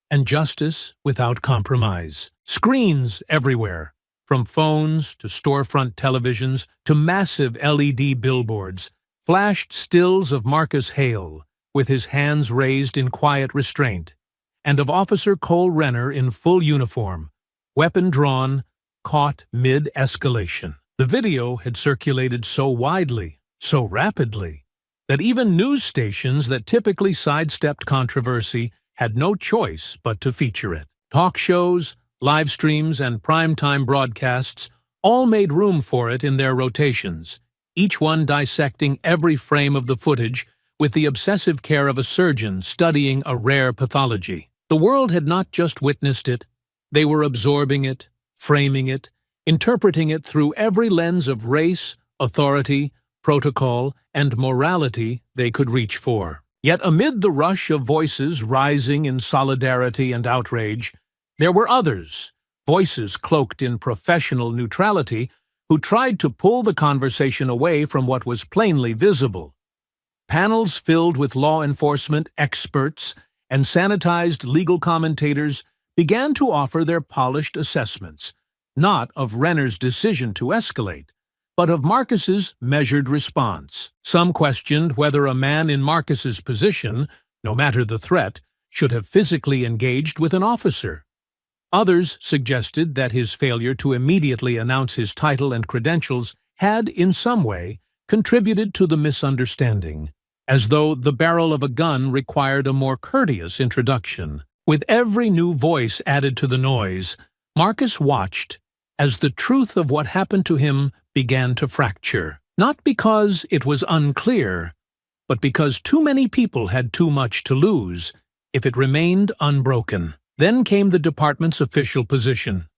and justice without compromise. Screens everywhere, from phones to storefront televisions to massive LED billboards, flashed stills of Marcus Hale, with his hands raised in quiet restraint, and of Officer Cole Renner in full uniform, weapon drawn, caught mid-escalation. The video had circulated so widely, so rapidly, that even news stations that typically sidestepped controversy had no choice but to feature it. Talk shows, live streams, and primetime broadcasts all made room for it in their rotations, each one dissecting every frame of the footage with the obsessive care of a surgeon studying a rare pathology. The world had not just witnessed it, they were absorbing it, framing it, interpreting it through every lens of race, authority, protocol, and morality they could reach for. Yet amid the rush of voices rising in solidarity and outrage, there were others, voices cloaked in professional neutrality, who tried to pull the conversation away from what was plainly visible. Panels filled with law enforcement experts and sanitized legal commentators began to offer their polished assessments, not of Renner's decision to escalate, but of Marcus's measured response. Some questioned whether a man in Marcus's position, no matter the threat, should have physically engaged with an officer. Others suggested that his failure to immediately announce his title and credentials had, in some way, contributed to the misunderstanding, as though the barrel of a gun required a more courteous introduction. With every new voice added to the noise, Marcus watched as the truth of what happened to him began to fracture, not because it was unclear, but because too many people had too much to lose if it remained unbroken. Then came the department's official position.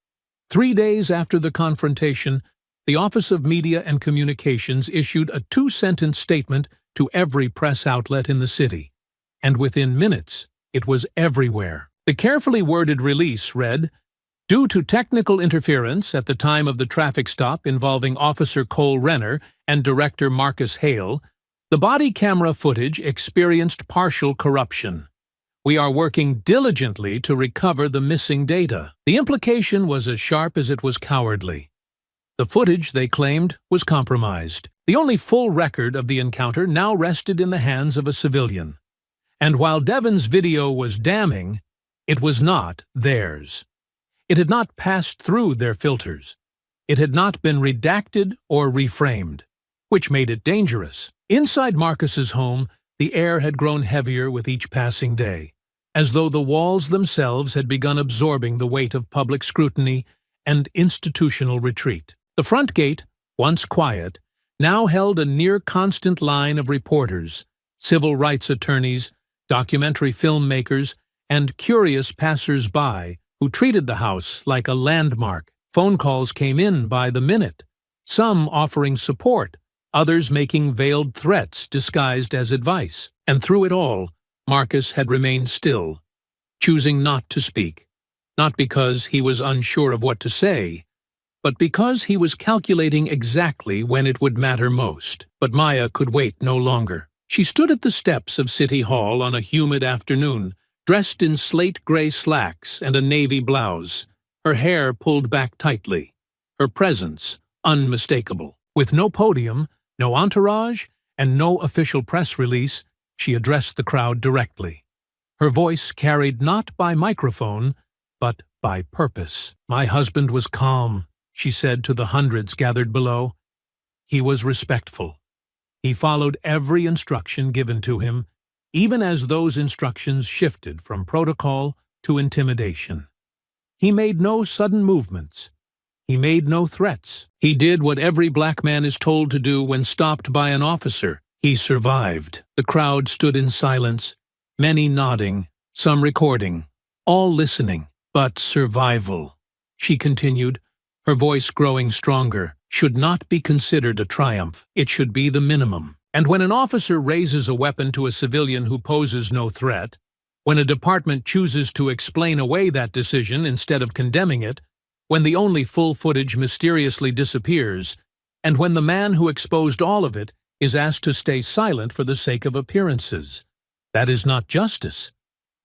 3 days after the confrontation, the Office of Media and Communications issued a 2-sentence statement to every press outlet in the city, and within minutes, it was everywhere. The carefully worded release read, "Due to technical interference at the time of the traffic stop involving Officer Cole Renner and Director Marcus Hale, the body camera footage experienced partial corruption. We are working diligently to recover the missing data." The implication was as sharp as it was cowardly. The footage, they claimed, was compromised. The only full record of the encounter now rested in the hands of a civilian. And while Devon's video was damning, it was not theirs. It had not passed through their filters. It had not been redacted or reframed, which made it dangerous. Inside Marcus's home, the air had grown heavier with each passing day, as though the walls themselves had begun absorbing the weight of public scrutiny and institutional retreat. The front gate, once quiet, now held a near-constant line of reporters, civil rights attorneys, documentary filmmakers, and curious passers-by who treated the house like a landmark. Phone calls came in by the minute, some offering support, others making veiled threats disguised as advice. And through it all, Marcus had remained still, choosing not to speak, not because he was unsure of what to say, but because he was calculating exactly when it would matter most. But Maya could wait no longer. She stood at the steps of City Hall on a humid afternoon, dressed in slate-gray slacks and a navy blouse, her hair pulled back tightly, her presence unmistakable. With no podium, no entourage, and no official press release, she addressed the crowd directly. Her voice carried not by microphone, but by purpose. "My husband was calm," she said to the hundreds gathered below. "He was respectful. He followed every instruction given to him, even as those instructions shifted from protocol to intimidation. He made no sudden movements. He made no threats. He did what every black man is told to do when stopped by an officer. He survived." The crowd stood in silence, many nodding, some recording, all listening. "But survival," she continued, her voice growing stronger, "should not be considered a triumph. It should be the minimum. And when an officer raises a weapon to a civilian who poses no threat, when a department chooses to explain away that decision instead of condemning it, when the only full footage mysteriously disappears, and when the man who exposed all of it is asked to stay silent for the sake of appearances, that is not justice.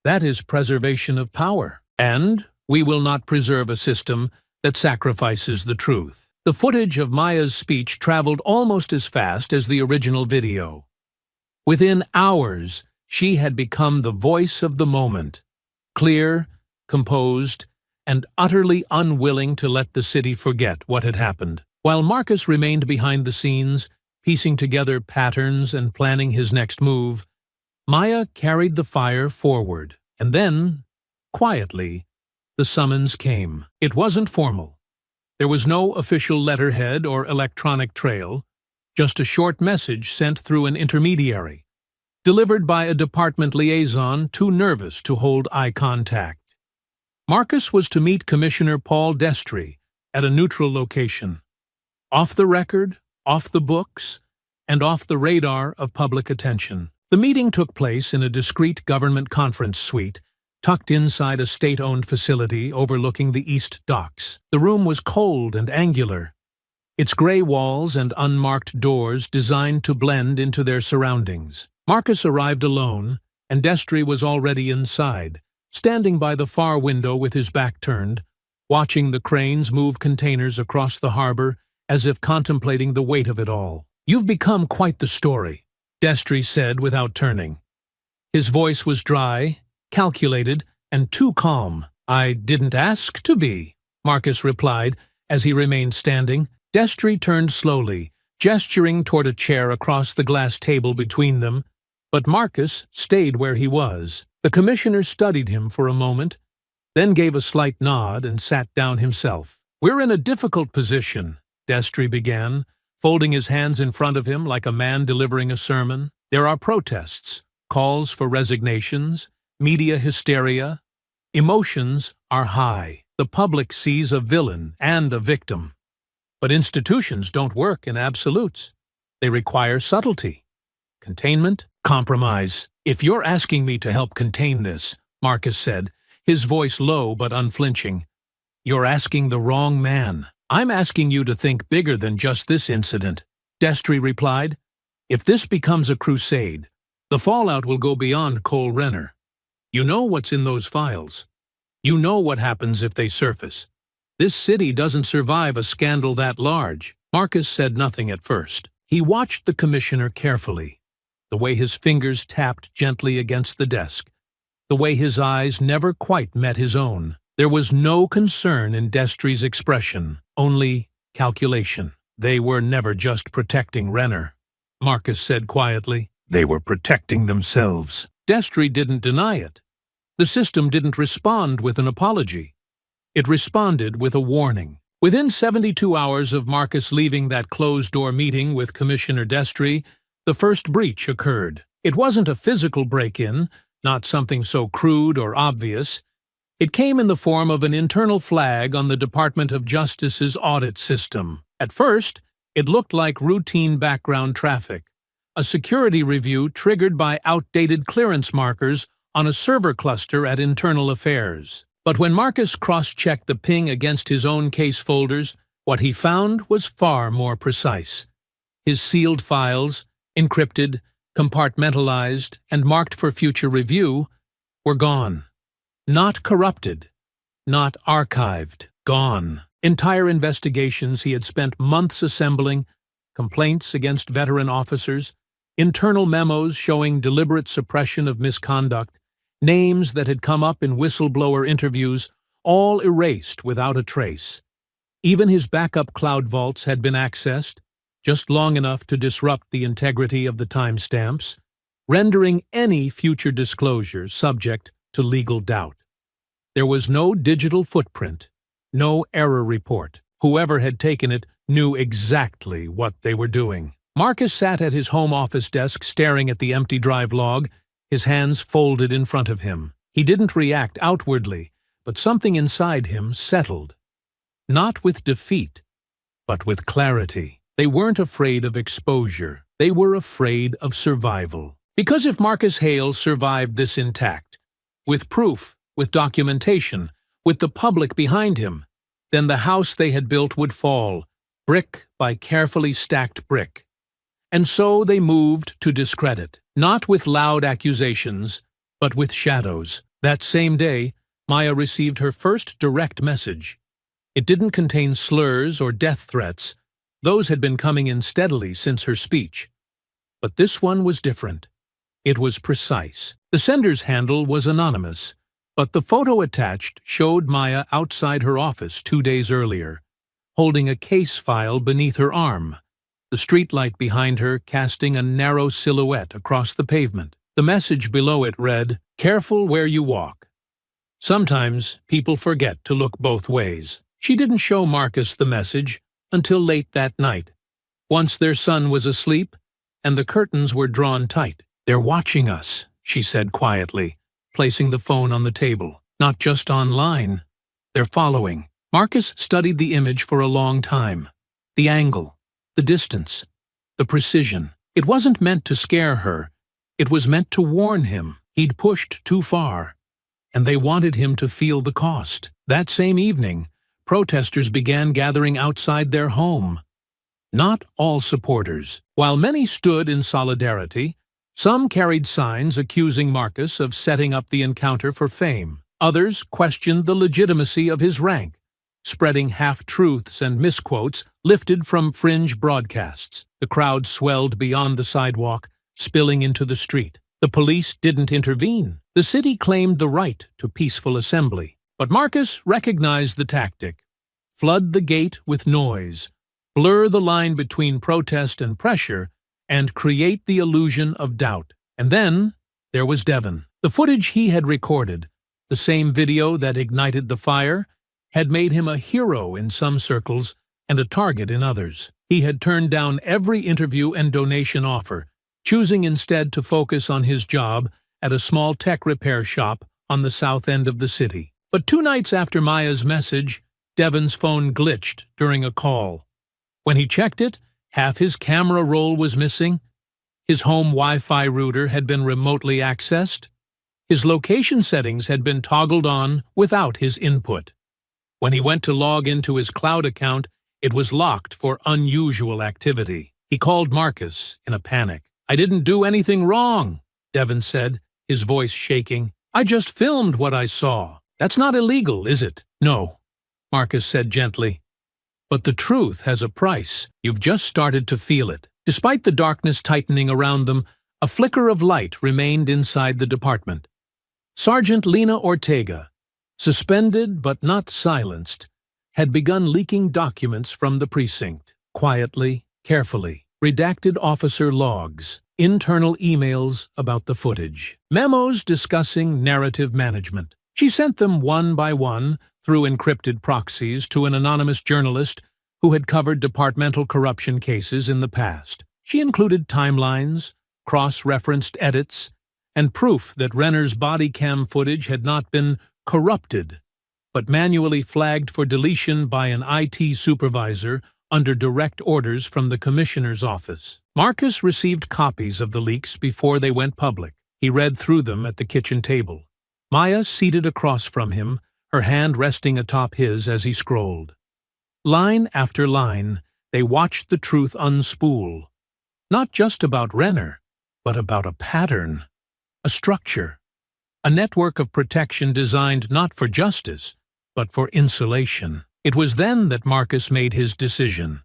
That is preservation of power. And we will not preserve a system that sacrifices the truth." The footage of Maya's speech traveled almost as fast as the original video. Within hours, She had become the voice of the moment, clear, composed, and utterly unwilling to let the city forget what had happened. While Marcus remained behind the scenes, piecing together patterns and planning his next move, Maya carried the fire forward. And then, quietly, the summons came. It wasn't formal. There was no official letterhead or electronic trail, just a short message sent through an intermediary, delivered by a department liaison too nervous to hold eye contact. Marcus was to meet Commissioner Paul Destry at a neutral location, off the record, off the books, and off the radar of public attention. The meeting took place in a discreet government conference suite, tucked inside a state-owned facility overlooking the East Docks. The room was cold and angular, its gray walls and unmarked doors designed to blend into their surroundings. Marcus arrived alone, and Destry was already inside, standing by the far window with his back turned, watching the cranes move containers across the harbor as if contemplating the weight of it all. "You've become quite the story," Destry said without turning. His voice was dry, calculated, and too calm. "I didn't ask to be," Marcus replied as he remained standing. Destry turned slowly, gesturing toward a chair across the glass table between them, but Marcus stayed where he was. The commissioner studied him for a moment, then gave a slight nod and sat down himself. "We're in a difficult position," Destry began, folding his hands in front of him like a man delivering a sermon. "There are protests, calls for resignations, media hysteria. Emotions are high. The public sees a villain and a victim. But institutions don't work in absolutes. They require subtlety, containment, compromise. If you're asking me to help contain this," Marcus said, his voice low but unflinching, "you're asking the wrong man. I'm asking you to think bigger than just this incident," Destry replied. "If this becomes a crusade, the fallout will go beyond Cole Renner. You know what's in those files. You know what happens if they surface. This city doesn't survive a scandal that large." Marcus said nothing at first. He watched the commissioner carefully, the way his fingers tapped gently against the desk, the way his eyes never quite met his own. There was no concern in Destry's expression, only calculation. "They were never just protecting Renner," Marcus said quietly. "They were protecting themselves." Destry didn't deny it. The system didn't respond with an apology. It responded with a warning. Within 72 hours of Marcus leaving that closed-door meeting with Commissioner Destry, the first breach occurred. It wasn't a physical break-in, not something so crude or obvious. It came in the form of an internal flag on the Department of Justice's audit system. At first, it looked like routine background traffic, a security review triggered by outdated clearance markers on a server cluster at Internal Affairs. But when Marcus cross-checked the ping against his own case folders, what he found was far more precise. His sealed files, encrypted, compartmentalized, and marked for future review, were gone. Not corrupted, not archived, gone. Entire investigations he had spent months assembling, complaints against veteran officers, internal memos showing deliberate suppression of misconduct, names that had come up in whistleblower interviews, all erased without a trace. Even his backup cloud vaults had been accessed, just long enough to disrupt the integrity of the timestamps, rendering any future disclosure subject to legal doubt. There was no digital footprint, no error report. Whoever had taken it knew exactly what they were doing. Marcus sat at his home office desk staring at the empty drive log, his hands folded in front of him. He didn't react outwardly, but something inside him settled. Not with defeat, but with clarity. They weren't afraid of exposure. They were afraid of survival. Because if Marcus Hale survived this intact, with proof, with documentation, with the public behind him, then the house they had built would fall, brick by carefully stacked brick. And so they moved to discredit, not with loud accusations, but with shadows. That same day, Maya received her first direct message. It didn't contain slurs or death threats. Those had been coming in steadily since her speech. But this one was different. It was precise. The sender's handle was anonymous, but the photo attached showed Maya outside her office 2 days earlier, holding a case file beneath her arm, the streetlight behind her casting a narrow silhouette across the pavement. The message below it read, "Careful where you walk." Sometimes people forget to look both ways. She didn't show Marcus the message until late that night, once their son was asleep and the curtains were drawn tight. "They're watching us," she said quietly, placing the phone on the table. "Not just online. They're following." Marcus studied the image for a long time. The angle, the distance, the precision. It wasn't meant to scare her. It was meant to warn him. He'd pushed too far, and they wanted him to feel the cost. That same evening, protesters began gathering outside their home. Not all supporters. While many stood in solidarity, some carried signs accusing Marcus of setting up the encounter for fame. Others questioned the legitimacy of his rank, spreading half-truths and misquotes lifted from fringe broadcasts. The crowd swelled beyond the sidewalk, spilling into the street. The police didn't intervene. The city claimed the right to peaceful assembly. But Marcus recognized the tactic. Flood the gate with noise, blur the line between protest and pressure, and create the illusion of doubt. And then there was Devon. The footage he had recorded, the same video that ignited the fire, had made him a hero in some circles and a target in others. He had turned down every interview and donation offer, choosing instead to focus on his job at a small tech repair shop on the south end of the city. But 2 nights after Maya's message, Devon's phone glitched during a call. When he checked it, half his camera roll was missing. His home Wi-Fi router had been remotely accessed. His location settings had been toggled on without his input. When he went to log into his cloud account, it was locked for unusual activity. He called Marcus in a panic. "I didn't do anything wrong," Devon said, his voice shaking. "I just filmed what I saw. That's not illegal, is it?" "No," Marcus said gently. "But the truth has a price. You've just started to feel it." Despite the darkness tightening around them, a flicker of light remained inside the department. Sergeant Lena Ortega, suspended but not silenced, had begun leaking documents from the precinct. Quietly, carefully, redacted officer logs, internal emails about the footage, memos discussing narrative management. She sent them one by one through encrypted proxies to an anonymous journalist who had covered departmental corruption cases in the past. She included timelines, cross-referenced edits, and proof that Renner's body cam footage had not been corrupted, but manually flagged for deletion by an IT supervisor under direct orders from the commissioner's office. Marcus received copies of the leaks before they went public. He read through them at the kitchen table. Maya seated across from him, her hand resting atop his as he scrolled. Line after line, they watched the truth unspool. Not just about Renner, but about a pattern, a structure, a network of protection designed not for justice, but for insulation. It was then that Marcus made his decision.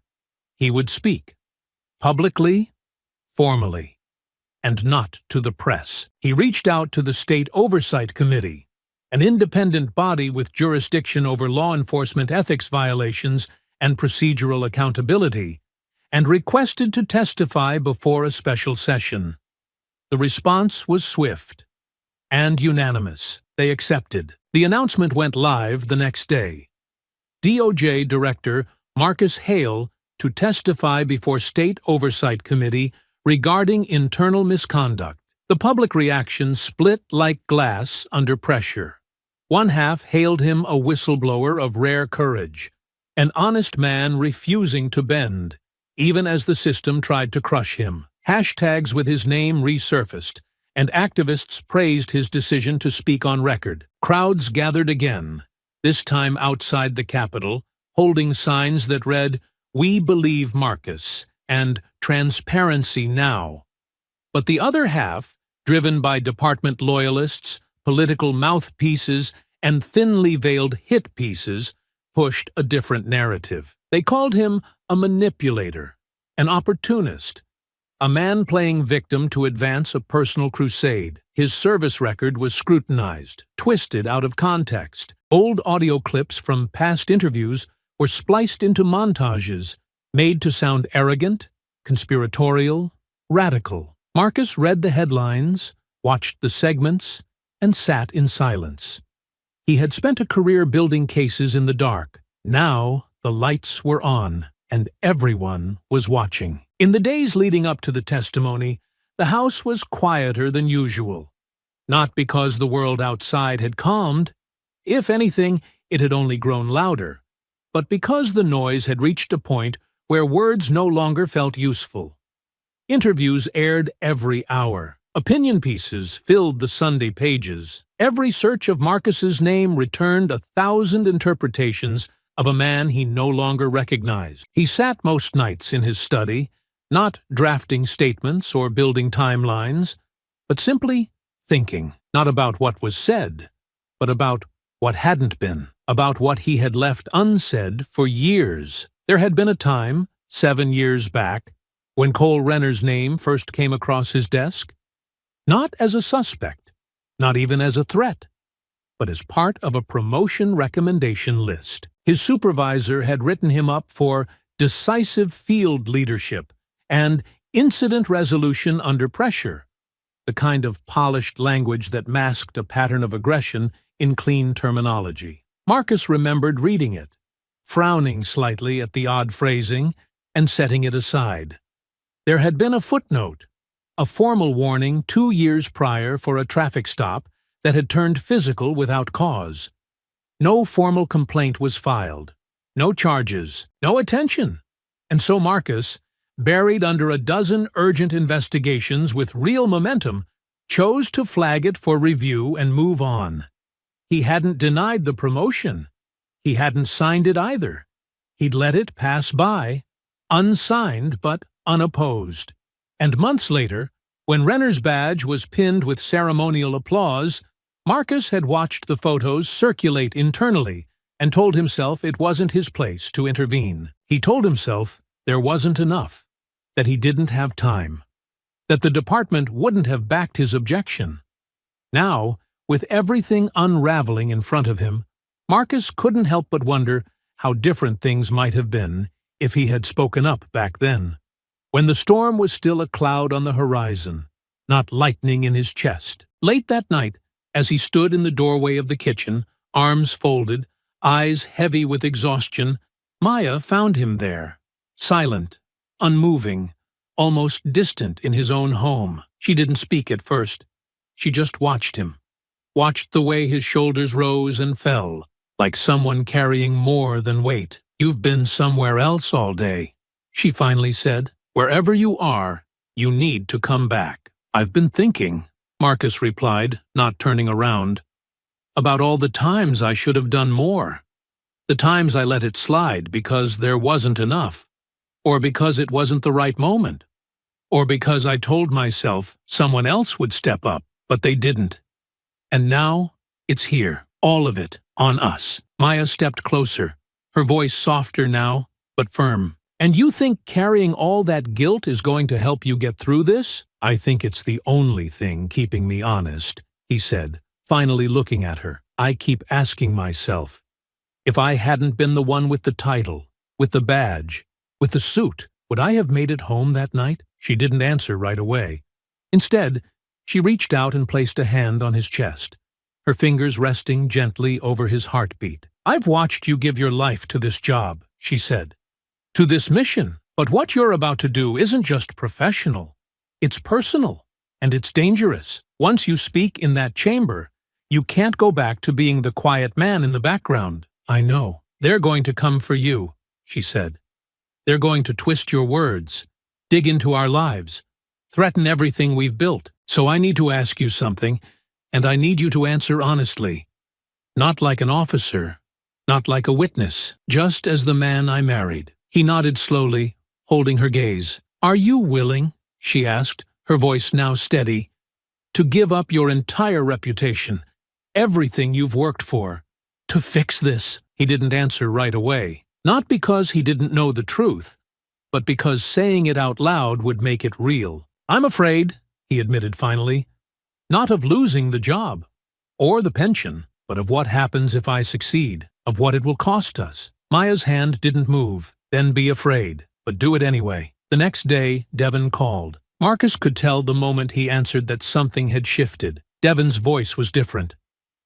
He would speak, publicly, formally, and not to the press. He reached out to the State Oversight Committee, an independent body with jurisdiction over law enforcement ethics violations and procedural accountability, and requested to testify before a special session. The response was swift and unanimous. They accepted. The announcement went live the next day. DOJ Director Marcus Hale to testify before State Oversight Committee regarding internal misconduct. The public reaction split like glass under pressure. One half hailed him a whistleblower of rare courage, an honest man refusing to bend, even as the system tried to crush him. Hashtags with his name resurfaced, and activists praised his decision to speak on record. Crowds gathered again, this time outside the Capitol, holding signs that read, "We believe Marcus," and "Transparency now." But the other half, driven by department loyalists, political mouthpieces, and thinly veiled hit pieces, pushed a different narrative. They called him a manipulator, an opportunist, A man playing victim to advance a personal crusade. His service record was scrutinized, twisted out of context. Old audio clips from past interviews were spliced into montages, made to sound arrogant, conspiratorial, radical. Marcus read the headlines, watched the segments, and sat in silence. He had spent a career building cases in the dark. Now the lights were on, and everyone was watching. In the days leading up to the testimony, the house was quieter than usual. Not because the world outside had calmed. If anything, it had only grown louder. But because the noise had reached a point where words no longer felt useful. Interviews aired every hour. Opinion pieces filled the Sunday pages. Every search of Marcus's name returned 1,000 interpretations of a man he no longer recognized. He sat most nights in his study, not drafting statements or building timelines, but simply thinking, not about what was said, but about what hadn't been, about what he had left unsaid for years. There had been a time, 7 years back, when Cole Renner's name first came across his desk, not as a suspect, not even as a threat, but as part of a promotion recommendation list. His supervisor had written him up for decisive field leadership and incident resolution under pressure, the kind of polished language that masked a pattern of aggression in clean terminology. Marcus remembered reading it, frowning slightly at the odd phrasing, and setting it aside. There had been a footnote, a formal warning 2 years prior for a traffic stop that had turned physical without cause. No formal complaint was filed, no charges, no attention. And so Marcus, buried under a dozen urgent investigations with real momentum, chose to flag it for review and move on. He hadn't denied the promotion. He hadn't signed it either. He'd let it pass by, unsigned but unopposed. And months later, when Renner's badge was pinned with ceremonial applause, Marcus had watched the photos circulate internally and told himself it wasn't his place to intervene. He told himself there wasn't enough, that he didn't have time, that the department wouldn't have backed his objection. Now, with everything unraveling in front of him, Marcus couldn't help but wonder how different things might have been if he had spoken up back then, when the storm was still a cloud on the horizon, not lightning in his chest. Late that night, as he stood in the doorway of the kitchen, arms folded, eyes heavy with exhaustion, Maya found him there, silent, unmoving, almost distant in his own home. She didn't speak at first. She just watched him, watched the way his shoulders rose and fell, like someone carrying more than weight. "You've been somewhere else all day," she finally said. "Wherever you are, you need to come back." "I've been thinking," Marcus replied, not turning around, "about all the times I should have done more. The times I let it slide because there wasn't enough, or because it wasn't the right moment, or because I told myself someone else would step up, but they didn't. And now, it's here, all of it, on us." Maya stepped closer, her voice softer now, but firm. "And you think carrying all that guilt is going to help you get through this?" "I think it's the only thing keeping me honest," he said, finally looking at her. "I keep asking myself, if I hadn't been the one with the title, with the badge, with the suit, would I have made it home that night?" She didn't answer right away. Instead, she reached out and placed a hand on his chest, her fingers resting gently over his heartbeat. "I've watched you give your life to this job," she said, "to this mission, but what you're about to do isn't just professional. It's personal, and it's dangerous. Once you speak in that chamber, you can't go back to being the quiet man in the background." "I know. They're going to come for you," she said. "They're going to twist your words, dig into our lives, threaten everything we've built. So I need to ask you something, and I need you to answer honestly. Not like an officer, not like a witness, just as the man I married." He nodded slowly, holding her gaze. "Are you willing," she asked, her voice now steady, "to give up your entire reputation, everything you've worked for, to fix this?" He didn't answer right away, not because he didn't know the truth, but because saying it out loud would make it real. "I'm afraid," he admitted finally, "not of losing the job or the pension, but of what happens if I succeed, of what it will cost us." Maya's hand didn't move. "Then be afraid, but do it anyway." The next day, Devon called. Marcus could tell the moment he answered that something had shifted. Devon's voice was different.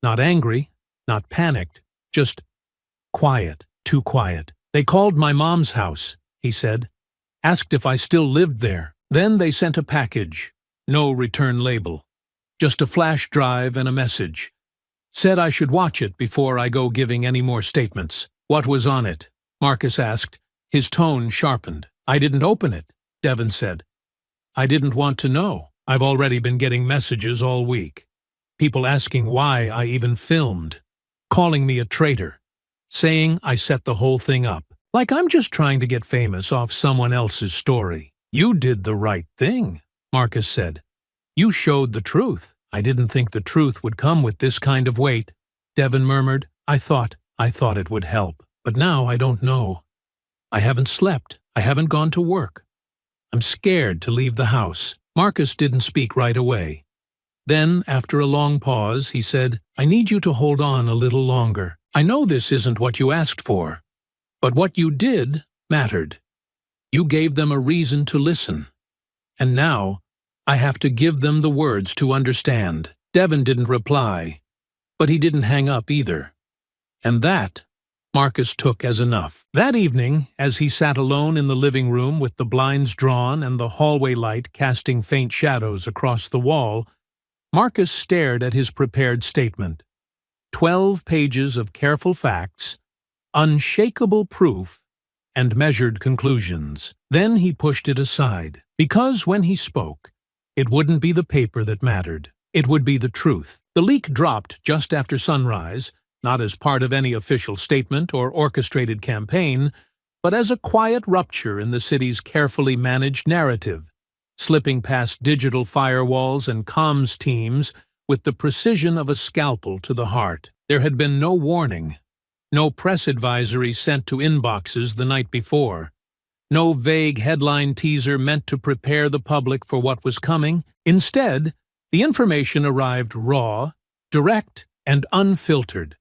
Not angry, not panicked, just quiet, too quiet. "They called my mom's house," he said. "Asked if I still lived there. Then they sent a package. No return label. Just a flash drive and a message. Said I should watch it before I go giving any more statements." "What was on it?" Marcus asked. His tone sharpened. "I didn't open it," Devon said. "I didn't want to know. I've already been getting messages all week. People asking why I even filmed. Calling me a traitor. Saying I set the whole thing up. Like I'm just trying to get famous off someone else's story." "You did the right thing," Marcus said. "You showed the truth." "I didn't think the truth would come with this kind of weight," Devon murmured. I thought it would help. But now I don't know. I haven't slept. I haven't gone to work. I'm scared to leave the house." Marcus didn't speak right away. Then, after a long pause, he said, "I need you to hold on a little longer. I know this isn't what you asked for, but what you did mattered. You gave them a reason to listen. And now, I have to give them the words to understand." Devon didn't reply, but he didn't hang up either. And that, Marcus took as enough. That evening, as he sat alone in the living room with the blinds drawn and the hallway light casting faint shadows across the wall, Marcus stared at his prepared statement. 12 pages of careful facts, unshakable proof, and measured conclusions. Then he pushed it aside, because when he spoke, it wouldn't be the paper that mattered. It would be the truth. The leak dropped just after sunrise, not as part of any official statement or orchestrated campaign, but as a quiet rupture in the city's carefully managed narrative, slipping past digital firewalls and comms teams with the precision of a scalpel to the heart. There had been no warning, no press advisory sent to inboxes the night before, no vague headline teaser meant to prepare the public for what was coming. Instead, the information arrived raw, direct, and unfiltered.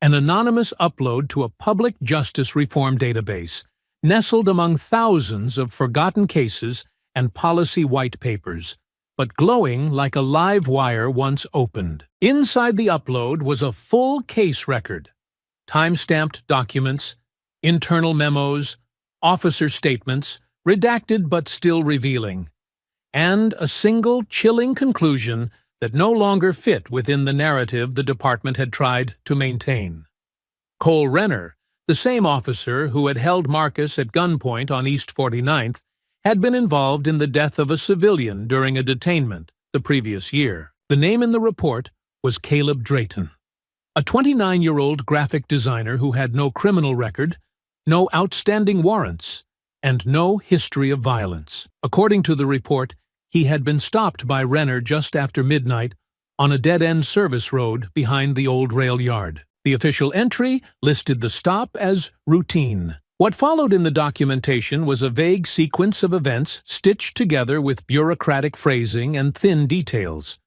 An anonymous upload to a public justice reform database, nestled among thousands of forgotten cases and policy white papers, but glowing like a live wire once opened. Inside the upload was a full case record, time-stamped documents, internal memos, officer statements, redacted but still revealing, and a single chilling conclusion that no longer fit within the narrative the department had tried to maintain. Cole Renner, the same officer who had held Marcus at gunpoint on East 49th, had been involved in the death of a civilian during a detainment the previous year. The name in the report was Caleb Drayton, a 29-year-old graphic designer who had no criminal record, no outstanding warrants, and no history of violence. According to the report, he had been stopped by Renner just after midnight on a dead-end service road behind the old rail yard. The official entry listed the stop as routine. What followed in the documentation was a vague sequence of events stitched together with bureaucratic phrasing and thin details.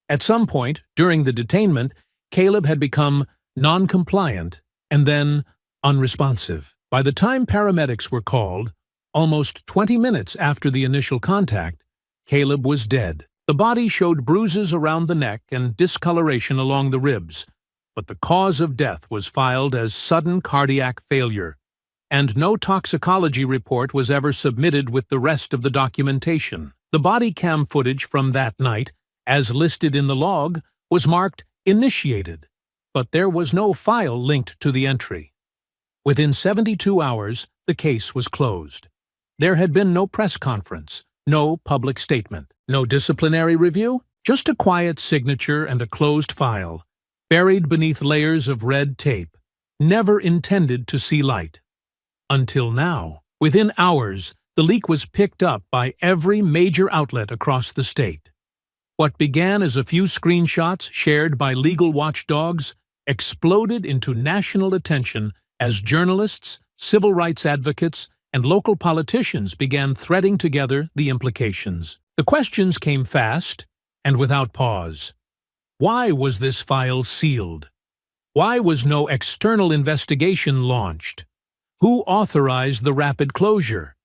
At some point, during the detainment, Caleb had become non-compliant and then unresponsive. By the time paramedics were called, almost 20 minutes after the initial contact, Caleb was dead. The body showed bruises around the neck and discoloration along the ribs, but the cause of death was filed as sudden cardiac failure, and no toxicology report was ever submitted with the rest of the documentation. The body cam footage from that night, as listed in the log, was marked initiated, but there was no file linked to the entry. Within 72 hours, the case was closed. There had been no press conference, no public statement, no disciplinary review, just a quiet signature and a closed file, buried beneath layers of red tape, never intended to see light. Until now. Within hours, the leak was picked up by every major outlet across the state. What began as a few screenshots shared by legal watchdogs exploded into national attention as journalists, civil rights advocates, and local politicians began threading together the implications. The questions came fast and without pause. Why was this file sealed? Why was no external investigation launched? Who authorized the rapid closure?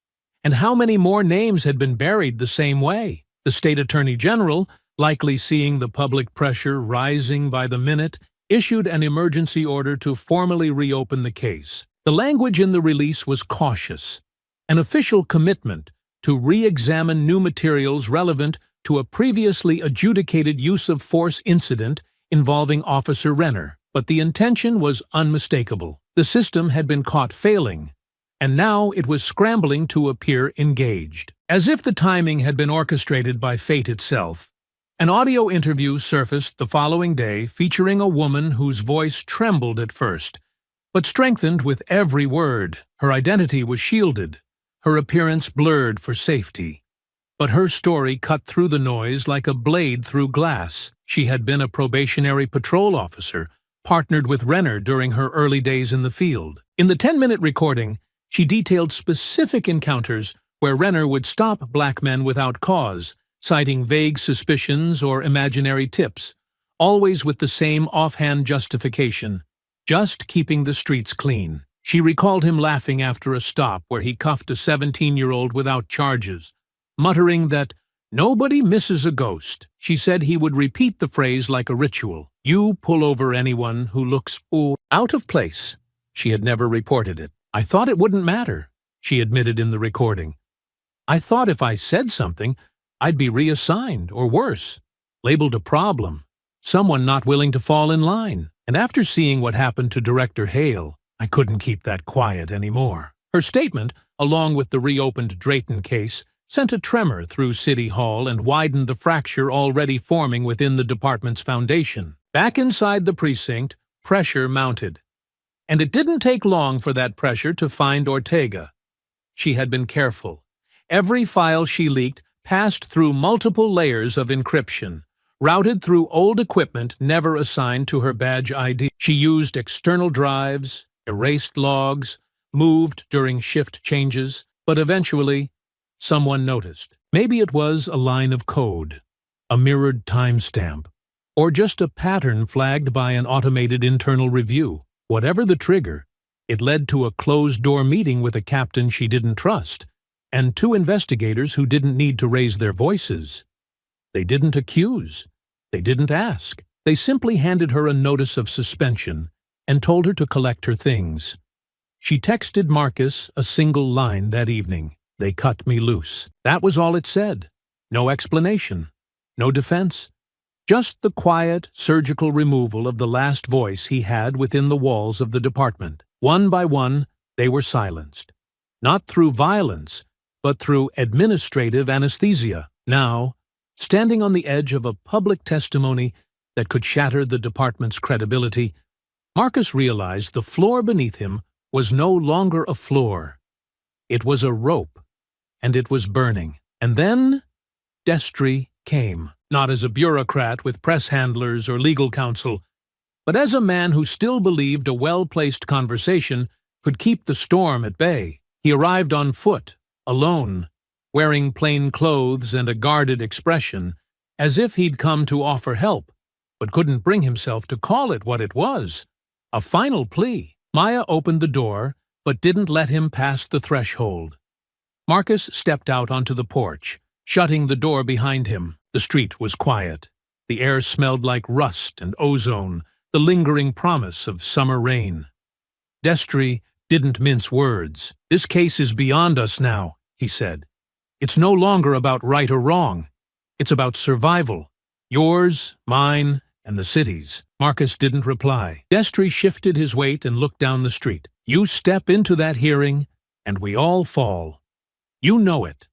And how many more names had been buried the same way? The state attorney general, likely seeing the public pressure rising by the minute, issued an emergency order to formally reopen the case. The language in the release was cautious, an official commitment to re-examine new materials relevant to a previously adjudicated use of force incident involving Officer Renner. But the intention was unmistakable. The system had been caught failing, and now it was scrambling to appear engaged. As if the timing had been orchestrated by fate itself, an audio interview surfaced the following day featuring a woman whose voice trembled at first, but strengthened with every word. Her identity was shielded, her appearance blurred for safety. But her story cut through the noise like a blade through glass. She had been a probationary patrol officer, partnered with Renner during her early days in the field. In the 10-minute recording, she detailed specific encounters where Renner would stop black men without cause, citing vague suspicions or imaginary tips, always with the same offhand justification: just keeping the streets clean. She recalled him laughing after a stop where he cuffed a 17-year-old without charges, muttering that nobody misses a ghost. She said he would repeat the phrase like a ritual. "You pull over anyone who looks out of place." She had never reported it. "I thought it wouldn't matter," she admitted in the recording. "I thought if I said something, I'd be reassigned, or worse, labeled a problem, someone not willing to fall in line. And after seeing what happened to Director Hale, I couldn't keep that quiet anymore." Her statement, along with the reopened Drayton case, sent a tremor through City Hall and widened the fracture already forming within the department's foundation. Back inside the precinct, pressure mounted. And it didn't take long for that pressure to find Ortega. She had been careful. Every file she leaked passed through multiple layers of encryption, routed through old equipment never assigned to her badge ID. She used external drives, erased logs, moved during shift changes, but eventually, someone noticed. Maybe it was a line of code, a mirrored timestamp, or just a pattern flagged by an automated internal review. Whatever the trigger, it led to a closed-door meeting with a captain she didn't trust, and two investigators who didn't need to raise their voices. They didn't accuse. They didn't ask. They simply handed her a notice of suspension and told her to collect her things. She texted Marcus a single line that evening: "They cut me loose." That was all it said. No explanation, no defense. Just the quiet, surgical removal of the last voice he had within the walls of the department. One by one, they were silenced. Not through violence, but through administrative anesthesia. Now, standing on the edge of a public testimony that could shatter the department's credibility, Marcus realized the floor beneath him was no longer a floor. It was a rope, and it was burning. And then Destry came, not as a bureaucrat with press handlers or legal counsel, but as a man who still believed a well-placed conversation could keep the storm at bay. He arrived on foot, alone, wearing plain clothes and a guarded expression, as if he'd come to offer help, but couldn't bring himself to call it what it was: a final plea. Maya opened the door, but didn't let him pass the threshold. Marcus stepped out onto the porch, shutting the door behind him. The street was quiet. The air smelled like rust and ozone, the lingering promise of summer rain. Destry didn't mince words. "This case is beyond us now," he said. "It's no longer about right or wrong. It's about survival. Yours, mine, and the city's." Marcus didn't reply. Destry shifted his weight and looked down the street. "You step into that hearing, and we all fall. You know it.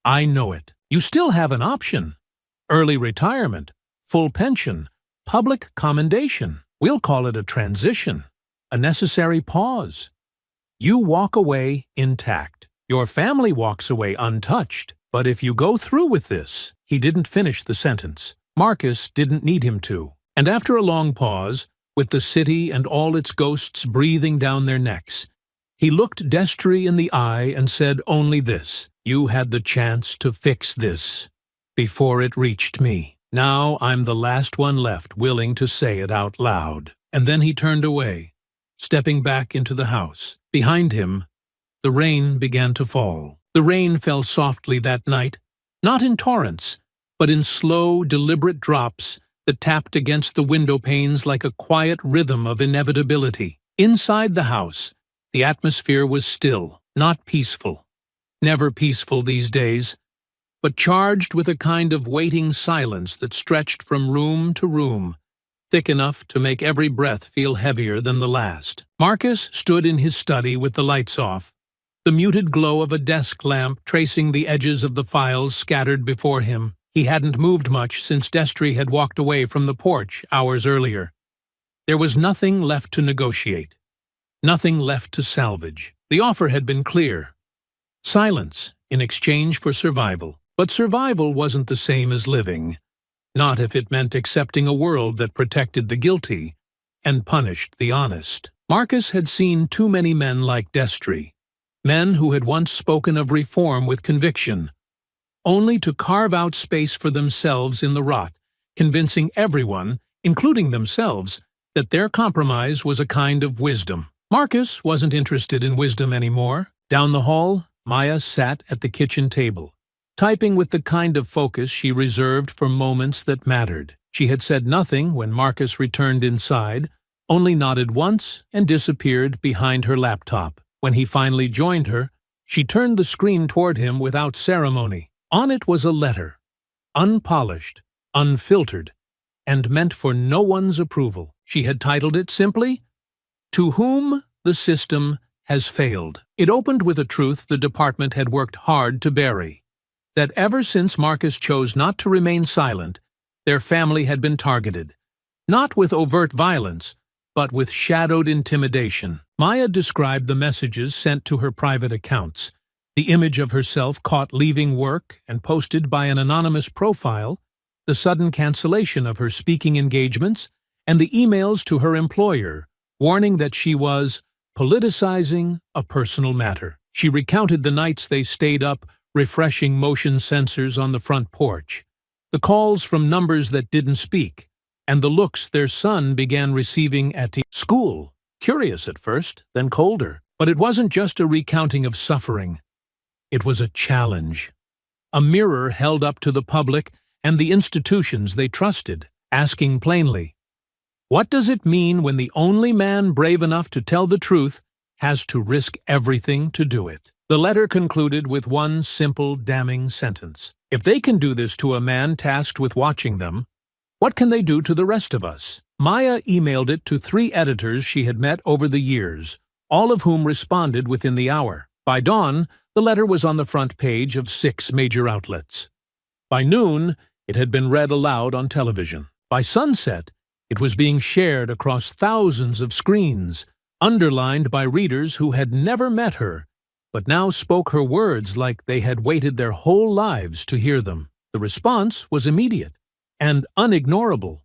I know it. You still have an option. Early retirement, full pension, public commendation. We'll call it a transition, a necessary pause. You walk away intact. Your family walks away untouched. But if you go through with this..." He didn't finish the sentence. Marcus didn't need him to. And after a long pause, with the city and all its ghosts breathing down their necks, He looked Destry in the eye and said only this: "You had the chance to fix this before it reached me. Now I'm the last one left willing to say it out loud." And then he turned away, stepping back into the house. Behind him, the rain began to fall. The rain fell softly that night, not in torrents, but in slow, deliberate drops that tapped against the window panes like a quiet rhythm of inevitability. Inside the house, the atmosphere was still, not peaceful. Never peaceful these days, but charged with a kind of waiting silence that stretched from room to room, thick enough to make every breath feel heavier than the last. Marcus stood in his study with the lights off, the muted glow of a desk lamp tracing the edges of the files scattered before him. He hadn't moved much since Destry had walked away from the porch hours earlier. There was nothing left to negotiate, nothing left to salvage. The offer had been clear: silence in exchange for survival. But survival wasn't the same as living, not if it meant accepting a world that protected the guilty and punished the honest. Marcus had seen too many men like Destry, men who had once spoken of reform with conviction, only to carve out space for themselves in the rot, convincing everyone, including themselves, that their compromise was a kind of wisdom. Marcus wasn't interested in wisdom anymore. Down the hall, Maya sat at the kitchen table, typing with the kind of focus she reserved for moments that mattered. She had said nothing when Marcus returned inside, only nodded once and disappeared behind her laptop. When he finally joined her, she turned the screen toward him without ceremony. On it was a letter, unpolished, unfiltered, and meant for no one's approval. She had titled it simply, "To Whom the System Has Failed." It opened with a truth the department had worked hard to bury: that ever since Marcus chose not to remain silent, their family had been targeted, not with overt violence, but with shadowed intimidation. Maya described the messages sent to her private accounts, the image of herself caught leaving work and posted by an anonymous profile, the sudden cancellation of her speaking engagements, and the emails to her employer, warning that she was politicizing a personal matter. She recounted the nights they stayed up refreshing motion sensors on the front porch, the calls from numbers that didn't speak, and the looks their son began receiving at school. Curious at first, then colder. But it wasn't just a recounting of suffering. It was a challenge, a mirror held up to the public and the institutions they trusted, asking plainly, what does it mean when the only man brave enough to tell the truth has to risk everything to do it? The letter concluded with one simple, damning sentence: if they can do this to a man tasked with watching them, what can they do to the rest of us? Maya emailed it to 3 editors she had met over the years, all of whom responded within the hour. By dawn, the letter was on the front page of 6 major outlets. By noon, it had been read aloud on television. By sunset, it was being shared across thousands of screens, underlined by readers who had never met her, but now spoke her words like they had waited their whole lives to hear them. The response was immediate and unignorable.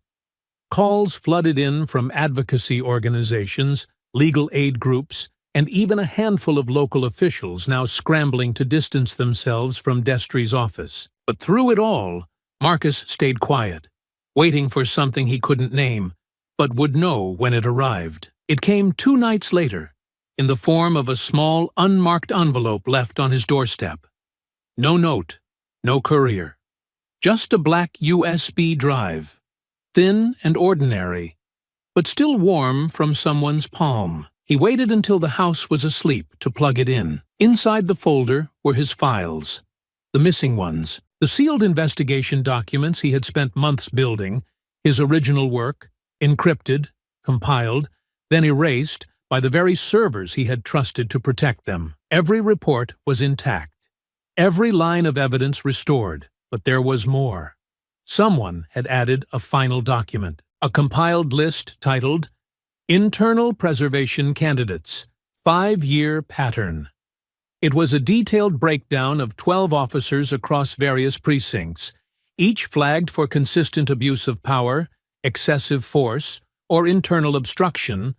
Calls flooded in from advocacy organizations, legal aid groups, and even a handful of local officials now scrambling to distance themselves from Destry's office. But through it all, Marcus stayed quiet, waiting for something he couldn't name, but would know when it arrived. It came 2 nights later, in the form of a small, unmarked envelope left on his doorstep. No note, no courier. Just a black USB drive, thin and ordinary, but still warm from someone's palm. He waited until the house was asleep to plug it in. Inside the folder were his files, the missing ones, the sealed investigation documents he had spent months building, his original work, encrypted, compiled, then erased by the very servers he had trusted to protect them. Every report was intact, every line of evidence restored, but there was more. Someone had added a final document, a compiled list titled Internal Preservation Candidates, 5-Year Pattern. It was a detailed breakdown of 12 officers across various precincts, each flagged for consistent abuse of power, excessive force, or internal obstruction,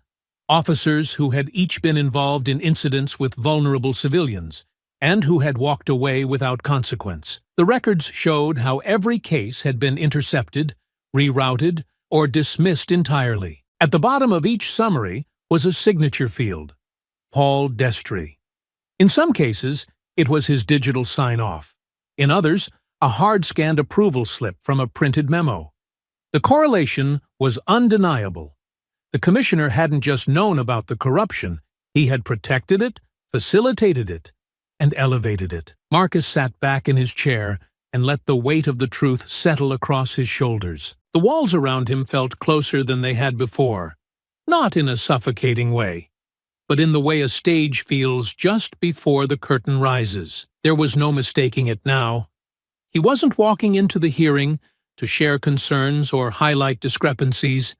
officers who had each been involved in incidents with vulnerable civilians, and who had walked away without consequence. The records showed how every case had been intercepted, rerouted, or dismissed entirely. At the bottom of each summary was a signature field: Paul Destry. In some cases, it was his digital sign-off. In others, a hard-scanned approval slip from a printed memo. The correlation was undeniable. The commissioner hadn't just known about the corruption, he had protected it, facilitated it, and elevated it. Marcus sat back in his chair and let the weight of the truth settle across his shoulders. The walls around him felt closer than they had before, not in a suffocating way, but in the way a stage feels just before the curtain rises. There was no mistaking it now. He wasn't walking into the hearing to share concerns or highlight discrepancies.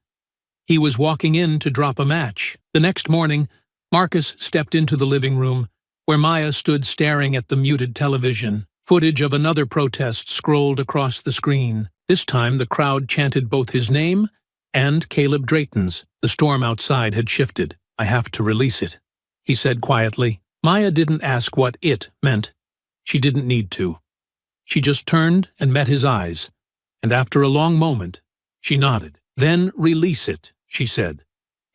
He was walking in to drop a match. The next morning, Marcus stepped into the living room, where Maya stood staring at the muted television. Footage of another protest scrolled across the screen. This time the crowd chanted both his name and Caleb Drayton's. The storm outside had shifted. "I have to release it," he said quietly. Maya didn't ask what it meant. She didn't need to. She just turned and met his eyes, and after a long moment, she nodded. "Then release it," she said,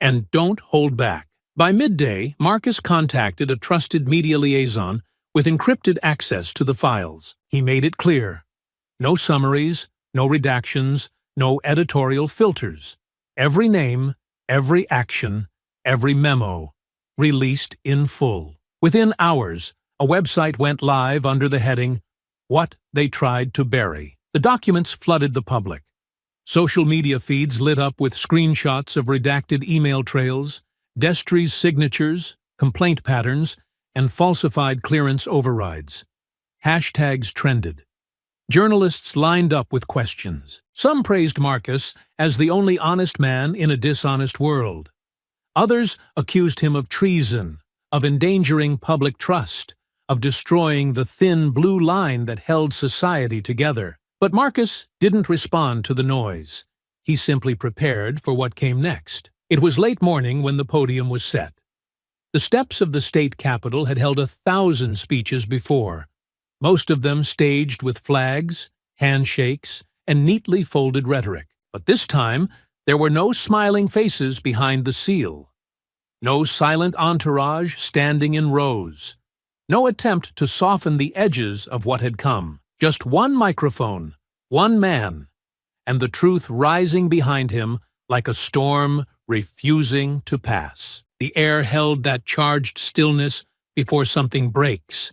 "and don't hold back." By midday, Marcus contacted a trusted media liaison with encrypted access to the files. He made it clear: no summaries, no redactions, no editorial filters. Every name, every action, every memo, released in full. Within hours, a website went live under the heading, "What They Tried to Bury." The documents flooded the public. Social media feeds lit up with screenshots of redacted email trails, Destry's signatures, complaint patterns, and falsified clearance overrides. Hashtags trended. Journalists lined up with questions. Some praised Marcus as the only honest man in a dishonest world. Others accused him of treason, of endangering public trust, of destroying the thin blue line that held society together. But Marcus didn't respond to the noise. He simply prepared for what came next. It was late morning when the podium was set. The steps of the state capitol had held 1,000 speeches before, most of them staged with flags, handshakes, and neatly folded rhetoric. But this time, there were no smiling faces behind the seal, no silent entourage standing in rows, no attempt to soften the edges of what had come. Just one microphone, one man, and the truth rising behind him like a storm refusing to pass. The air held that charged stillness before something breaks.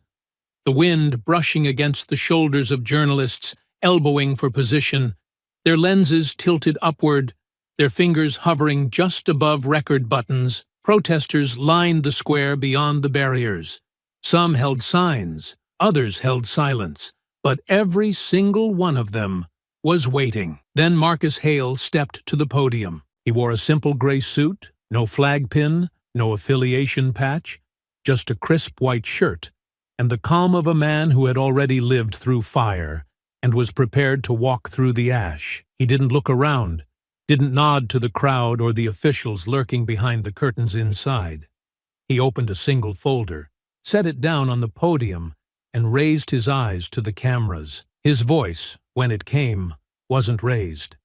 The wind brushing against the shoulders of journalists, elbowing for position, their lenses tilted upward, their fingers hovering just above record buttons. Protesters lined the square beyond the barriers. Some held signs, others held silence, but every single one of them was waiting. Then Marcus Hale stepped to the podium. He wore a simple gray suit, no flag pin, no affiliation patch, just a crisp white shirt, and the calm of a man who had already lived through fire and was prepared to walk through the ash. He didn't look around, didn't nod to the crowd or the officials lurking behind the curtains inside. He opened a single folder, set it down on the podium, and raised his eyes to the cameras. His voice, when it came, wasn't raised.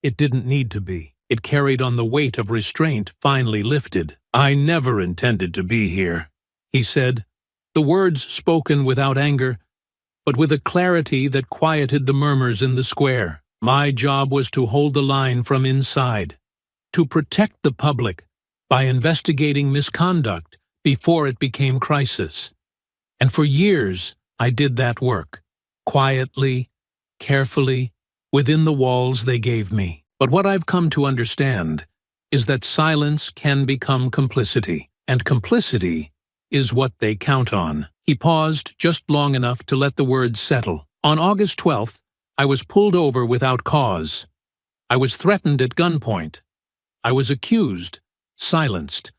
It didn't need to be. It carried on the weight of restraint finally lifted. "I never intended to be here," he said, the words spoken without anger, but with a clarity that quieted the murmurs in the square. "My job was to hold the line from inside, to protect the public by investigating misconduct before it became crisis. And for years, I did that work, quietly, carefully, within the walls they gave me. But what I've come to understand is that silence can become complicity, and complicity is what they count on." He paused just long enough to let the words settle. "On August 12th, I was pulled over without cause. I was threatened at gunpoint. I was accused, silenced,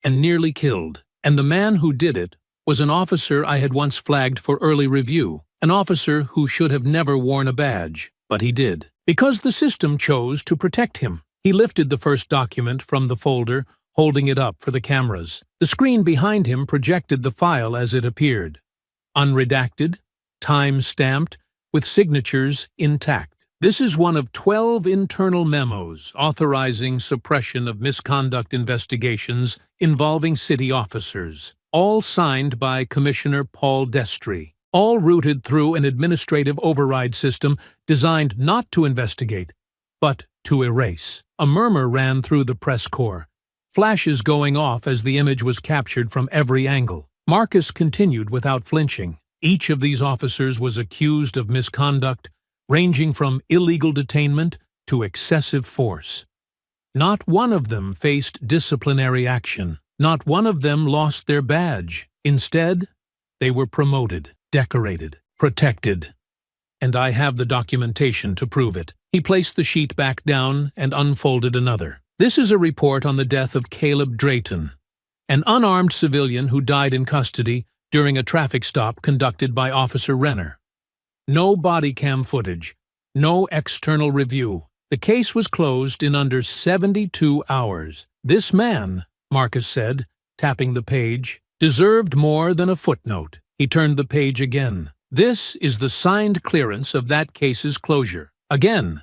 and nearly killed. And the man who did it was an officer I had once flagged for early review, an officer who should have never worn a badge, but he did. Because the system chose to protect him." He lifted the first document from the folder, holding it up for the cameras. The screen behind him projected the file as it appeared. Unredacted, time-stamped, with signatures intact. This is one of 12 internal memos authorizing suppression of misconduct investigations involving city officers, all signed by Commissioner Paul Destry, all routed through an administrative override system designed not to investigate, but to erase. A murmur ran through the press corps, flashes going off as the image was captured from every angle. Marcus continued without flinching. Each of these officers was accused of misconduct, ranging from illegal detainment to excessive force. Not one of them faced disciplinary action. Not one of them lost their badge. Instead, they were promoted, decorated, protected. And I have the documentation to prove it. He placed the sheet back down and unfolded another. This is a report on the death of Caleb Drayton, an unarmed civilian who died in custody during a traffic stop conducted by Officer Renner. No body cam footage, no external review. The case was closed in under 72 hours. This man, Marcus said, tapping the page, deserved more than a footnote. He turned the page again. This is the signed clearance of that case's closure. Again,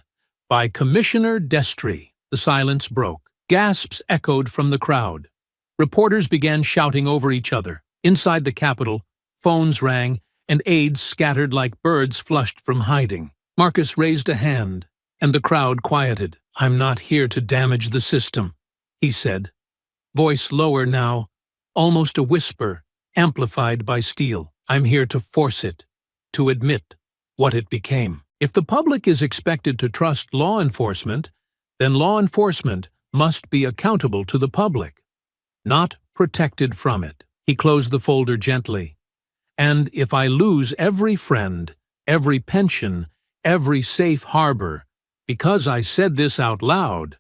by Commissioner Destry. The silence broke. Gasps echoed from the crowd. Reporters began shouting over each other. Inside the Capitol, phones rang, and aides scattered like birds flushed from hiding. Marcus raised a hand, and the crowd quieted. "I'm not here to damage the system," he said, voice lower now, almost a whisper, amplified by steel. "I'm here to force it, to admit what it became." If the public is expected to trust law enforcement, then law enforcement must be accountable to the public, not protected from it. He closed the folder gently. "And if I lose every friend, every pension, every safe harbor, because I said this out loud,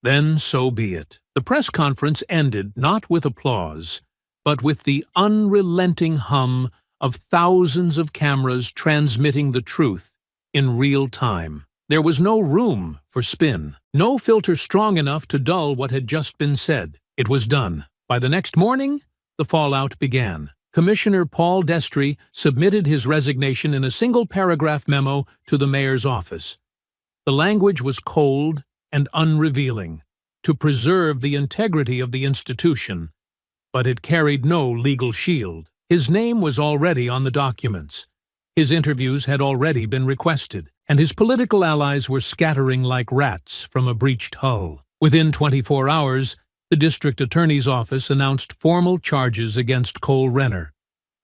then so be it." The press conference ended not with applause, but with the unrelenting hum of thousands of cameras transmitting the truth in real time. There was no room for spin, no filter strong enough to dull what had just been said. It was done. By the next morning, the fallout began. Commissioner Paul Destry submitted his resignation in a single-paragraph memo to the mayor's office. The language was cold and unrevealing, to preserve the integrity of the institution, but it carried no legal shield. His name was already on the documents. His interviews had already been requested, and his political allies were scattering like rats from a breached hull. Within 24 hours, the district attorney's office announced formal charges against Cole Renner,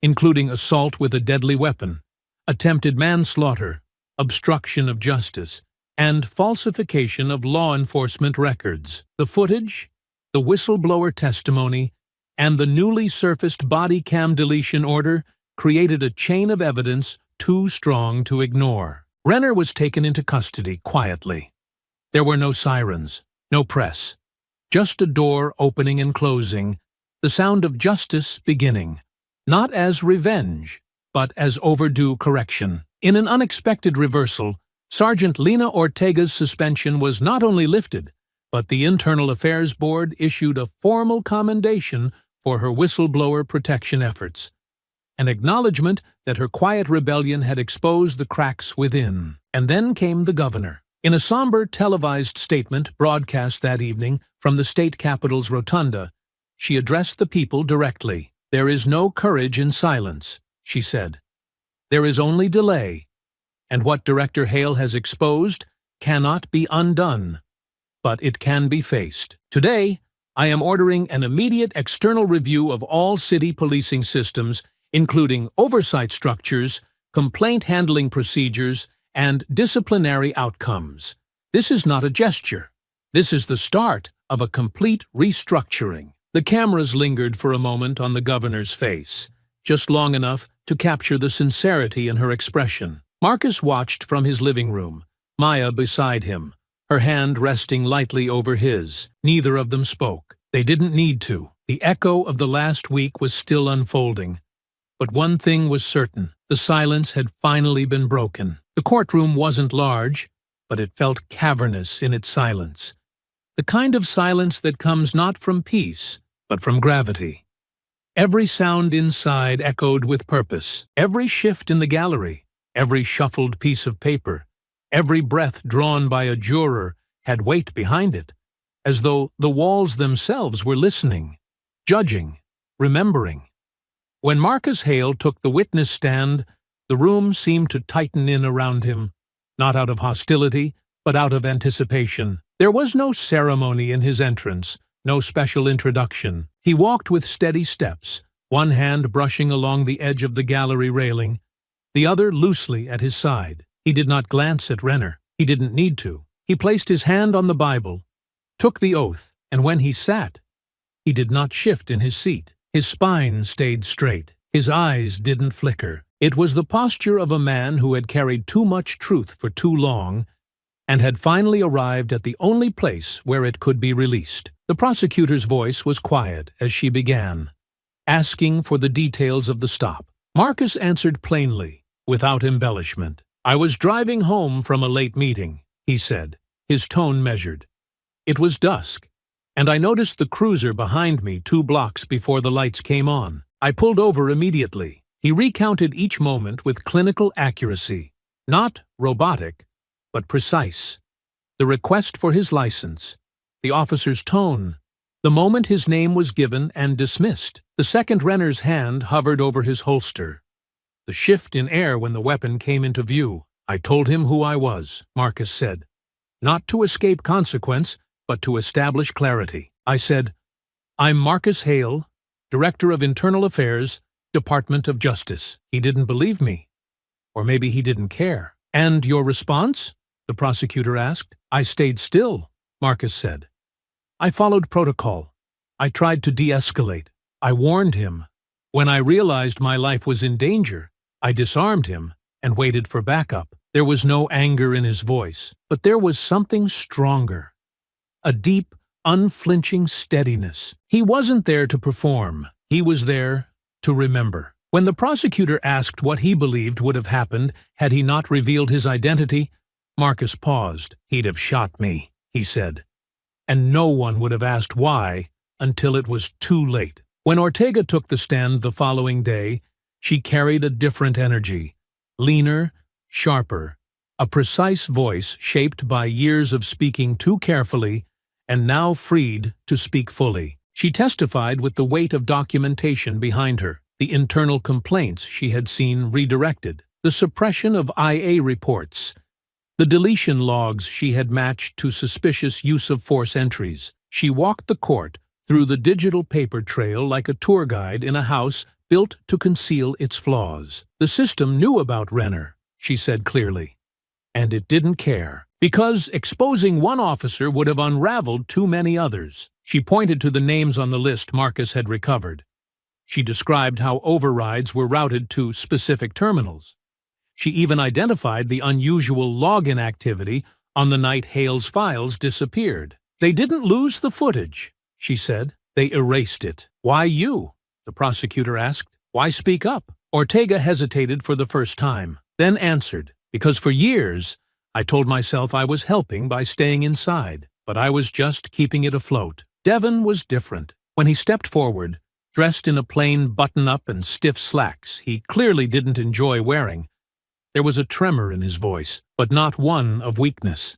including assault with a deadly weapon, attempted manslaughter, obstruction of justice, and falsification of law enforcement records. The footage, the whistleblower testimony, and the newly surfaced body cam deletion order created a chain of evidence too strong to ignore. Renner was taken into custody quietly. There were no sirens, no press, just a door opening and closing, the sound of justice beginning, not as revenge, but as overdue correction. In an unexpected reversal, Sergeant Lena Ortega's suspension was not only lifted, but the Internal Affairs Board issued a formal commendation for her whistleblower protection efforts, an acknowledgement that her quiet rebellion had exposed the cracks within. And then came the governor. In a somber televised statement broadcast that evening from the state capitol's rotunda, she addressed the people directly. "There is no courage in silence," she said. "There is only delay, and what Director Hale has exposed cannot be undone, but it can be faced. Today, I am ordering an immediate external review of all city policing systems, including oversight structures, complaint handling procedures, and disciplinary outcomes. This is not a gesture. This is the start of a complete restructuring." The cameras lingered for a moment on the governor's face, just long enough to capture the sincerity in her expression. Marcus watched from his living room, Maya beside him, her hand resting lightly over his. Neither of them spoke. They didn't need to. The echo of the last week was still unfolding. But one thing was certain. The silence had finally been broken. The courtroom wasn't large, but it felt cavernous in its silence. the kind of silence that comes not from peace, but from gravity. Every sound inside echoed with purpose. Every shift in the gallery, every shuffled piece of paper, every breath drawn by a juror had weight behind it, as though the walls themselves were listening, judging, remembering. When Marcus Hale took the witness stand, the room seemed to tighten in around him, not out of hostility, but out of anticipation. There was no ceremony in his entrance, no special introduction. He walked with steady steps, one hand brushing along the edge of the gallery railing, the other loosely at his side. He did not glance at Renner. He didn't need to. He placed his hand on the Bible, took the oath, and when he sat, he did not shift in his seat. His spine stayed straight. His eyes didn't flicker. It was the posture of a man who had carried too much truth for too long and had finally arrived at the only place where it could be released. The prosecutor's voice was quiet as she began, asking for the details of the stop. Marcus answered plainly, without embellishment. "I was driving home from a late meeting," he said, his tone measured. "It was dusk, and I noticed the cruiser behind me 2 blocks before the lights came on. I pulled over immediately." He recounted each moment with clinical accuracy, not robotic, but precise. The request for his license, the officer's tone, the moment his name was given and dismissed. The second Renner's hand hovered over his holster. The shift in air when the weapon came into view. "I told him who I was," Marcus said. "Not to escape consequence, but to establish clarity. I said, 'I'm Marcus Hale, Director of Internal Affairs, Department of Justice.' He didn't believe me. Or maybe he didn't care. "And your response?" the prosecutor asked. "I stayed still," Marcus said. "I followed protocol. I tried to de-escalate. I warned him. When I realized my life was in danger, I disarmed him and waited for backup." There was no anger in his voice, but there was something stronger. A deep, unflinching steadiness. He wasn't there to perform. He was there to remember. When the prosecutor asked what he believed would have happened had he not revealed his identity, Marcus paused. "He'd have shot me," he said. And no one would have asked why until it was too late. When Ortega took the stand the following day, she carried a different energy, leaner, sharper, a precise voice shaped by years of speaking too carefully and now freed to speak fully. She testified with the weight of documentation behind her, the internal complaints she had seen redirected, the suppression of IA reports, the deletion logs she had matched to suspicious use of force entries. She walked the court through the digital paper trail like a tour guide in a house built to conceal its flaws. "The system knew about Renner," she said clearly, "and it didn't care, because exposing one officer would have unraveled too many others." She pointed to the names on the list Marcus had recovered. She described how overrides were routed to specific terminals. She even identified the unusual login activity on the night Hale's files disappeared. "They didn't lose the footage," she said. "They erased it." "Why you?" the prosecutor asked. "Why speak up?" Ortega hesitated for the first time, then answered, "Because for years I told myself I was helping by staying inside, but I was just keeping it afloat." Devon was different. When he stepped forward, dressed in a plain button-up and stiff slacks he clearly didn't enjoy wearing, there was a tremor in his voice, but not one of weakness.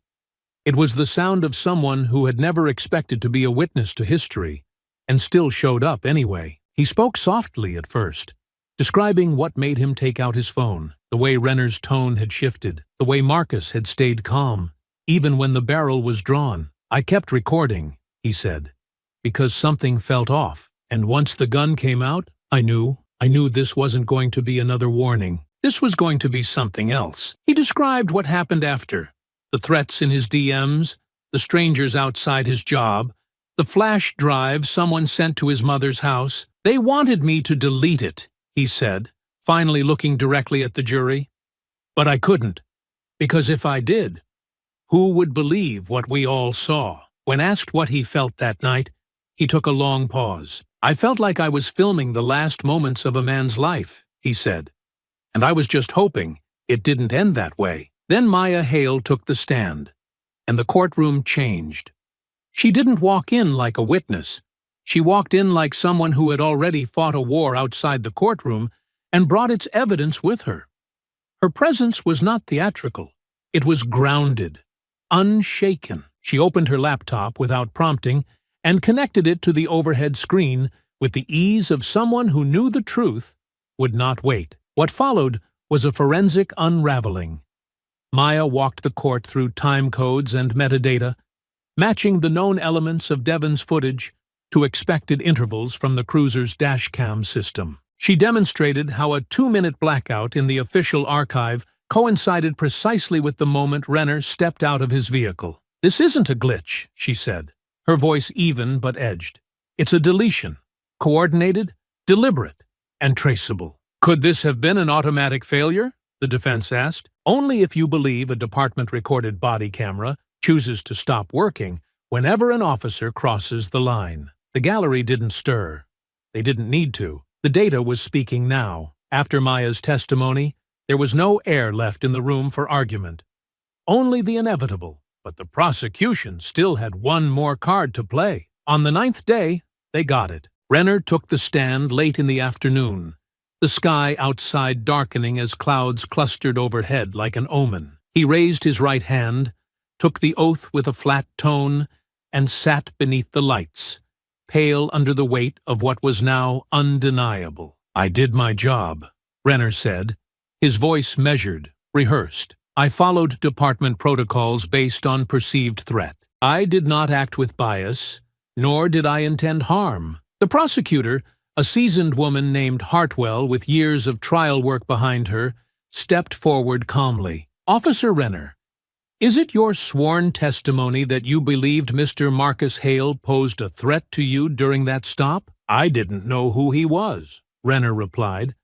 It was the sound of someone who had never expected to be a witness to history, and still showed up anyway. He spoke softly at first, describing what made him take out his phone, the way Renner's tone had shifted, the way Marcus had stayed calm, even when the barrel was drawn. "I kept recording," he said, "because something felt off, and once the gun came out, I knew this wasn't going to be another warning. This was going to be something else." He described what happened after, the threats in his DMs, the strangers outside his job, the flash drive someone sent to his mother's house. "They wanted me to delete it," he said, finally looking directly at the jury. "But I couldn't, because if I did, who would believe what we all saw?" When asked what he felt that night, he took a long pause. "I felt like I was filming the last moments of a man's life," he said, "and I was just hoping it didn't end that way." Then Maya Hale took the stand, and the courtroom changed. She didn't walk in like a witness. She walked in like someone who had already fought a war outside the courtroom and brought its evidence with her. Her presence was not theatrical. It was grounded, unshaken. She opened her laptop without prompting and connected it to the overhead screen with the ease of someone who knew the truth would not wait. What followed was a forensic unraveling. Maya walked the court through time codes and metadata, matching the known elements of Devon's footage to expected intervals from the cruiser's dashcam system. She demonstrated how a 2-minute blackout in the official archive coincided precisely with the moment Renner stepped out of his vehicle. "This isn't a glitch," she said, her voice even but edged. "It's a deletion, coordinated, deliberate, and traceable." "Could this have been an automatic failure?" the defense asked. "Only if you believe a department-recorded body camera chooses to stop working whenever an officer crosses the line." The gallery didn't stir. They didn't need to. The data was speaking now. After Maya's testimony, there was no air left in the room for argument. Only the inevitable. But the prosecution still had one more card to play. On the 9th day, they got it. Renner took the stand late in the afternoon, the sky outside darkening as clouds clustered overhead like an omen. He raised his right hand, took the oath with a flat tone, and sat beneath the lights, pale under the weight of what was now undeniable. "I did my job," Renner said, his voice measured, rehearsed. "I followed department protocols based on perceived threat. I did not act with bias, nor did I intend harm." The prosecutor, a seasoned woman named Hartwell with years of trial work behind her, stepped forward calmly. "Officer Renner, is it your sworn testimony that you believed Mr. Marcus Hale posed a threat to you during that stop?" "I didn't know who he was," Renner replied.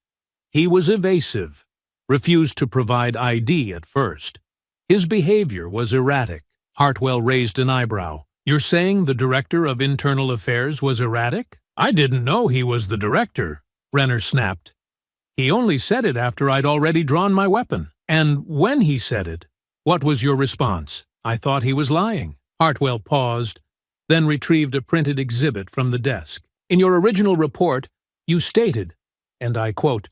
"He was evasive, refused to provide ID at first. His behavior was erratic." Hartwell raised an eyebrow. "You're saying the Director of Internal Affairs was erratic?" "I didn't know he was the director," Renner snapped. "He only said it after I'd already drawn my weapon." "And when he said it, what was your response?" "I thought he was lying." Hartwell paused, then retrieved a printed exhibit from the desk. "In your original report, you stated, and I quote,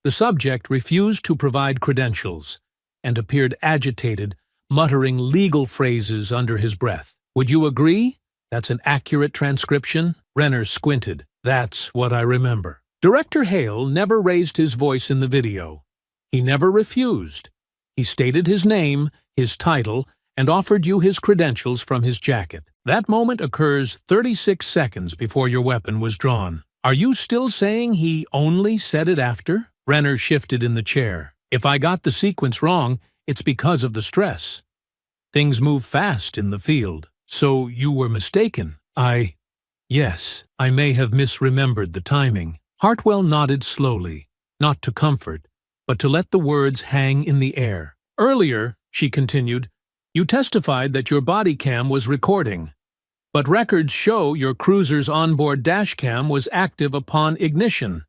'The subject refused to provide credentials and appeared agitated, muttering legal phrases under his breath.' Would you agree that's an accurate transcription?" Renner squinted. "That's what I remember." Director Hale never raised his voice in the video. He never refused. He stated his name, his title, and offered you his credentials from his jacket. That moment occurs 36 seconds before your weapon was drawn. Are you still saying he only said it after? Renner shifted in the chair. "If I got the sequence wrong, it's because of the stress. Things move fast in the field. So you were mistaken." Yes, I may have misremembered the timing." Hartwell nodded slowly, not to comfort, but to let the words hang in the air. "Earlier," she continued, "you testified that your body cam was recording, but records show your cruiser's onboard dashcam was active upon ignition,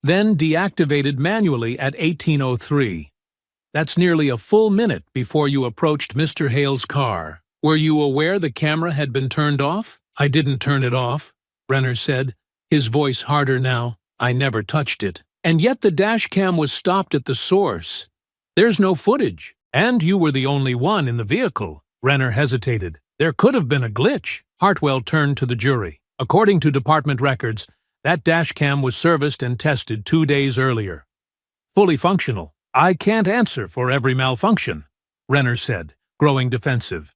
then deactivated manually at 18:03. That's nearly a full minute before you approached Mr. Hale's car. Were you aware the camera had been turned off?" "I didn't turn it off," Renner said, his voice harder now. "I never touched it." "And yet the dashcam was stopped at the source. There's no footage. And you were the only one in the vehicle." Renner hesitated. "There could have been a glitch." Hartwell turned to the jury. "According to department records, that dashcam was serviced and tested 2 days earlier. Fully functional." "I can't answer for every malfunction," Renner said, growing defensive.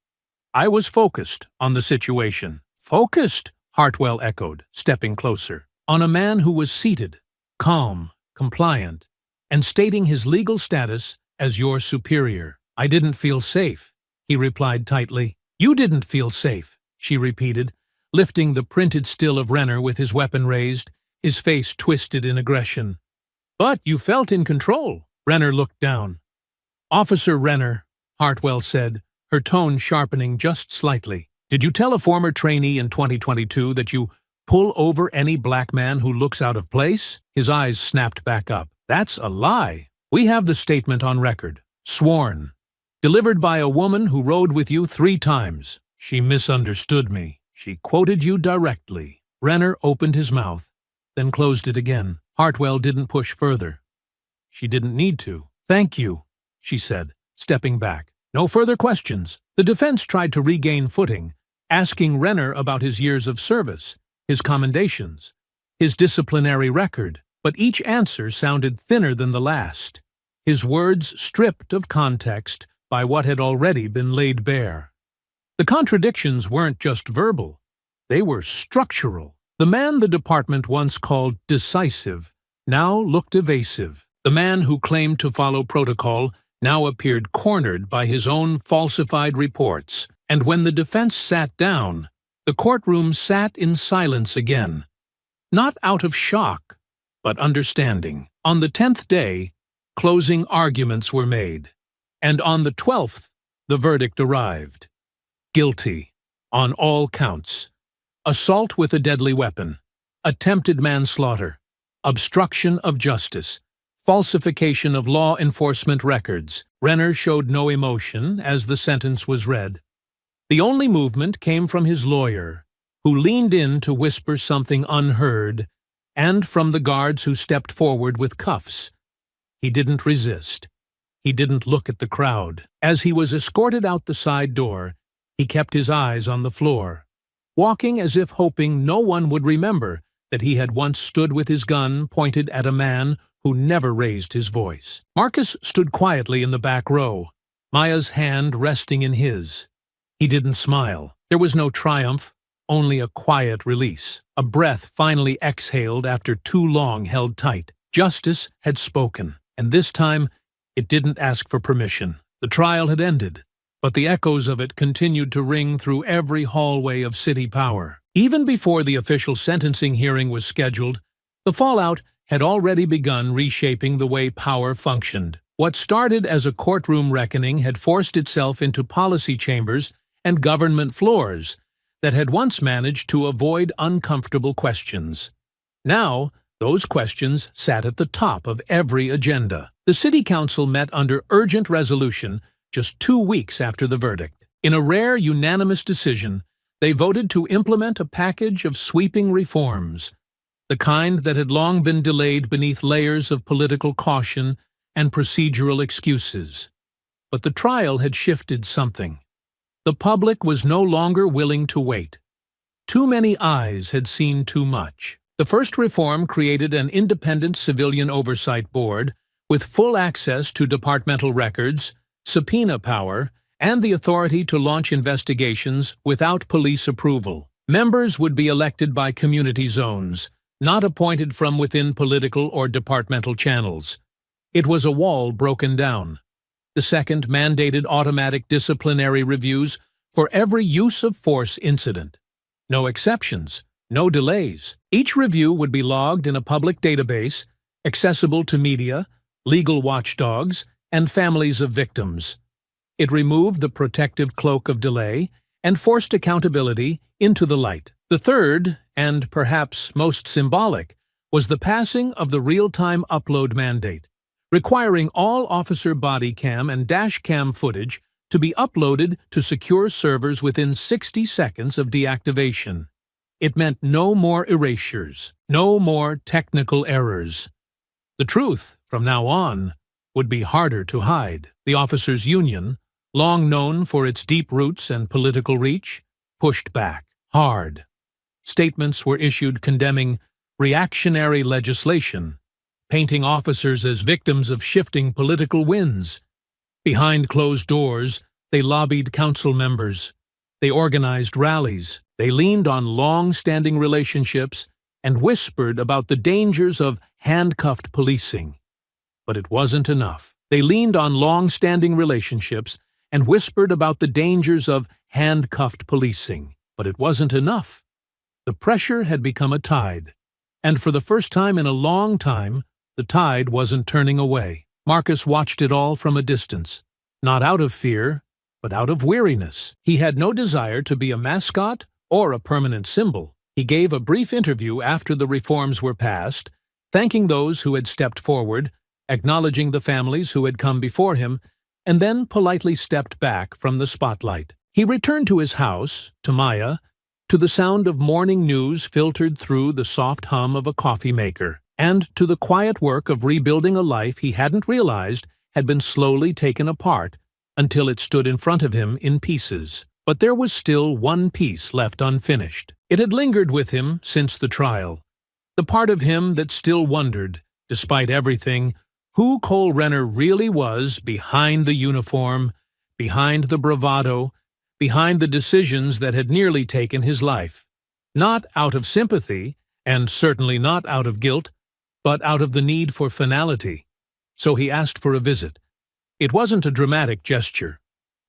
"I was focused on the situation." "Focused?" Hartwell echoed, stepping closer. "On a man who was seated, calm, compliant, and stating his legal status as your superior." "I didn't feel safe," he replied tightly. "You didn't feel safe," she repeated, lifting the printed still of Renner with his weapon raised, his face twisted in aggression. "But you felt in control." Renner looked down. "Officer Renner," Hartwell said, her tone sharpening just slightly, "did you tell a former trainee in 2022 that you pull over any black man who looks out of place?" His eyes snapped back up. "That's a lie. We have the statement on record. Sworn. Delivered by a woman who rode with you 3 times. She misunderstood me," She quoted you directly. Renner opened his mouth, then closed it again. Hartwell didn't push further. She didn't need to. Thank you, she said, stepping back. No further questions. The defense tried to regain footing, asking Renner about his years of service, his commendations, his disciplinary record, but each answer sounded thinner than the last, his words stripped of context by what had already been laid bare. The contradictions weren't just verbal, they were structural. The man the department once called decisive now looked evasive. The man who claimed to follow protocol now appeared cornered by his own falsified reports. And when the defense sat down, the courtroom sat in silence again. Not out of shock, but understanding. On the 10th day, closing arguments were made. And on the 12th, the verdict arrived. Guilty, on all counts. Assault with a deadly weapon, attempted manslaughter, obstruction of justice, falsification of law enforcement records. Renner showed no emotion as the sentence was read. The only movement came from his lawyer, who leaned in to whisper something unheard, and from the guards who stepped forward with cuffs. He didn't resist. He didn't look at the crowd. As he was escorted out the side door, he kept his eyes on the floor, walking as if hoping no one would remember that he had once stood with his gun pointed at a man who never raised his voice. Marcus stood quietly in the back row, Maya's hand resting in his. He didn't smile. There was no triumph, only a quiet release. A breath finally exhaled after too long held tight. Justice had spoken, and this time it didn't ask for permission. The trial had ended, but the echoes of it continued to ring through every hallway of city power. Even before the official sentencing hearing was scheduled, the fallout had already begun reshaping the way power functioned. What started as a courtroom reckoning had forced itself into policy chambers and government floors that had once managed to avoid uncomfortable questions. Now, those questions sat at the top of every agenda. The city council met under urgent resolution just 2 weeks after the verdict. In a rare unanimous decision, they voted to implement a package of sweeping reforms, the kind that had long been delayed beneath layers of political caution and procedural excuses. But the trial had shifted something. The public was no longer willing to wait. Too many eyes had seen too much. The first reform created an independent civilian oversight board with full access to departmental records, subpoena power, and the authority to launch investigations without police approval. Members would be elected by community zones, not appointed from within political or departmental channels. It was a wall broken down. The second mandated automatic disciplinary reviews for every use of force incident. No exceptions, no delays. Each review would be logged in a public database, accessible to media, legal watchdogs, and families of victims. It removed the protective cloak of delay and forced accountability into the light. The third, and perhaps most symbolic, was the passing of the real-time upload mandate, requiring all officer body cam and dash cam footage to be uploaded to secure servers within 60 seconds of deactivation. It meant no more erasures, no more technical errors. The truth, from now on, would be harder to hide. The officers' union, long known for its deep roots and political reach, pushed back hard. Statements were issued condemning reactionary legislation, painting officers as victims of shifting political winds. Behind closed doors, they lobbied council members. They organized rallies. They leaned on long-standing relationships and whispered about the dangers of handcuffed policing. But it wasn't enough. They leaned on long-standing relationships and whispered about the dangers of handcuffed policing. But it wasn't enough. The pressure had become a tide, and for the first time in a long time, the tide wasn't turning away. Marcus watched it all from a distance, not out of fear, but out of weariness. He had no desire to be a mascot or a permanent symbol. He gave a brief interview after the reforms were passed, thanking those who had stepped forward, acknowledging the families who had come before him, and then politely stepped back from the spotlight. He returned to his house, to Maya, to the sound of morning news filtered through the soft hum of a coffee maker, and to the quiet work of rebuilding a life he hadn't realized had been slowly taken apart until it stood in front of him in pieces. But there was still one piece left unfinished. It had lingered with him since the trial. The part of him that still wondered, despite everything, who Cole Renner really was behind the uniform, behind the bravado, behind the decisions that had nearly taken his life. Not out of sympathy, and certainly not out of guilt, but out of the need for finality. So he asked for a visit. It wasn't a dramatic gesture.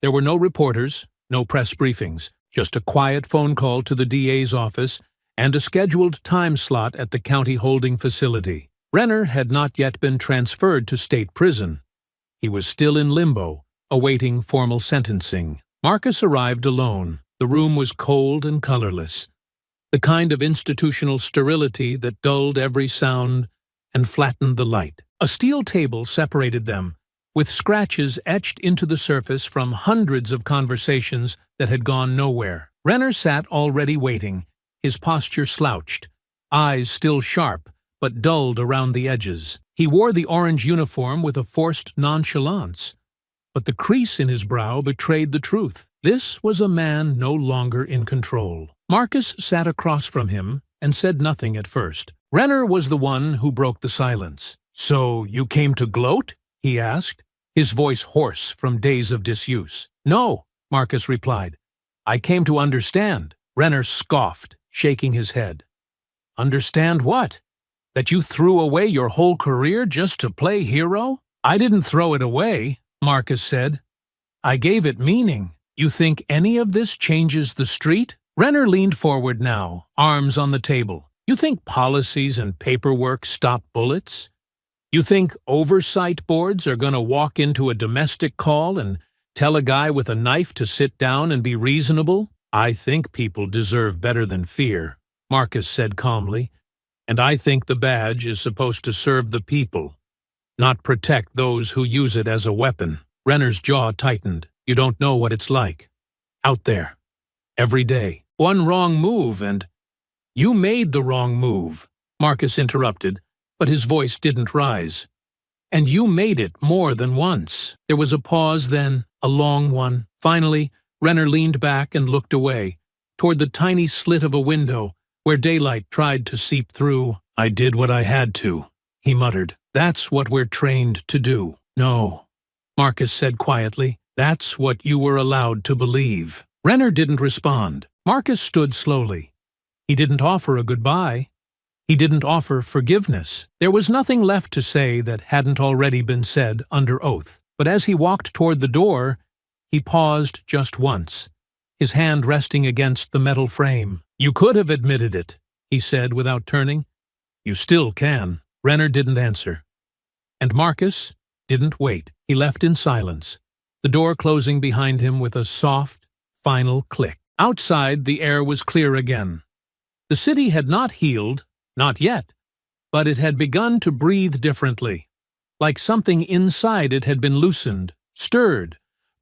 There were no reporters, no press briefings, just a quiet phone call to the DA's office and a scheduled time slot at the county holding facility. Renner had not yet been transferred to state prison. He was still in limbo, awaiting formal sentencing. Marcus arrived alone. The room was cold and colorless, the kind of institutional sterility that dulled every sound and flattened the light. A steel table separated them, with scratches etched into the surface from hundreds of conversations that had gone nowhere. Renner sat already waiting, his posture slouched, eyes still sharp, but dulled around the edges. He wore the orange uniform with a forced nonchalance, but the crease in his brow betrayed the truth. This was a man no longer in control. Marcus sat across from him and said nothing at first. Renner was the one who broke the silence. "So you came to gloat?" he asked, his voice hoarse from days of disuse. "No," Marcus replied. "I came to understand." Renner scoffed, shaking his head. "Understand what? That you threw away your whole career just to play hero?" "I didn't throw it away," Marcus said. "I gave it meaning. You think any of this changes the street?" Renner leaned forward now, arms on the table. "You think policies and paperwork stop bullets? You think oversight boards are going to walk into a domestic call and tell a guy with a knife to sit down and be reasonable?" "I think people deserve better than fear," Marcus said calmly. "And I think the badge is supposed to serve the people, not protect those who use it as a weapon." Renner's jaw tightened. "You don't know what it's like. Out there. Every day. One wrong move and—" "You made the wrong move," Marcus interrupted, but his voice didn't rise. "And you made it more than once." There was a pause then, a long one. Finally, Renner leaned back and looked away, toward the tiny slit of a window where daylight tried to seep through. "I did what I had to," he muttered. "That's what we're trained to do." "No," Marcus said quietly. "That's what you were allowed to believe." Renner didn't respond. Marcus stood slowly. He didn't offer a goodbye. He didn't offer forgiveness. There was nothing left to say that hadn't already been said under oath. But as he walked toward the door, he paused just once, his hand resting against the metal frame. "You could have admitted it," he said without turning. "You still can." Renner didn't answer. And Marcus didn't wait. He left in silence, the door closing behind him with a soft, final click. Outside, the air was clear again. The city had not healed, not yet, but it had begun to breathe differently, like something inside it had been loosened, stirred,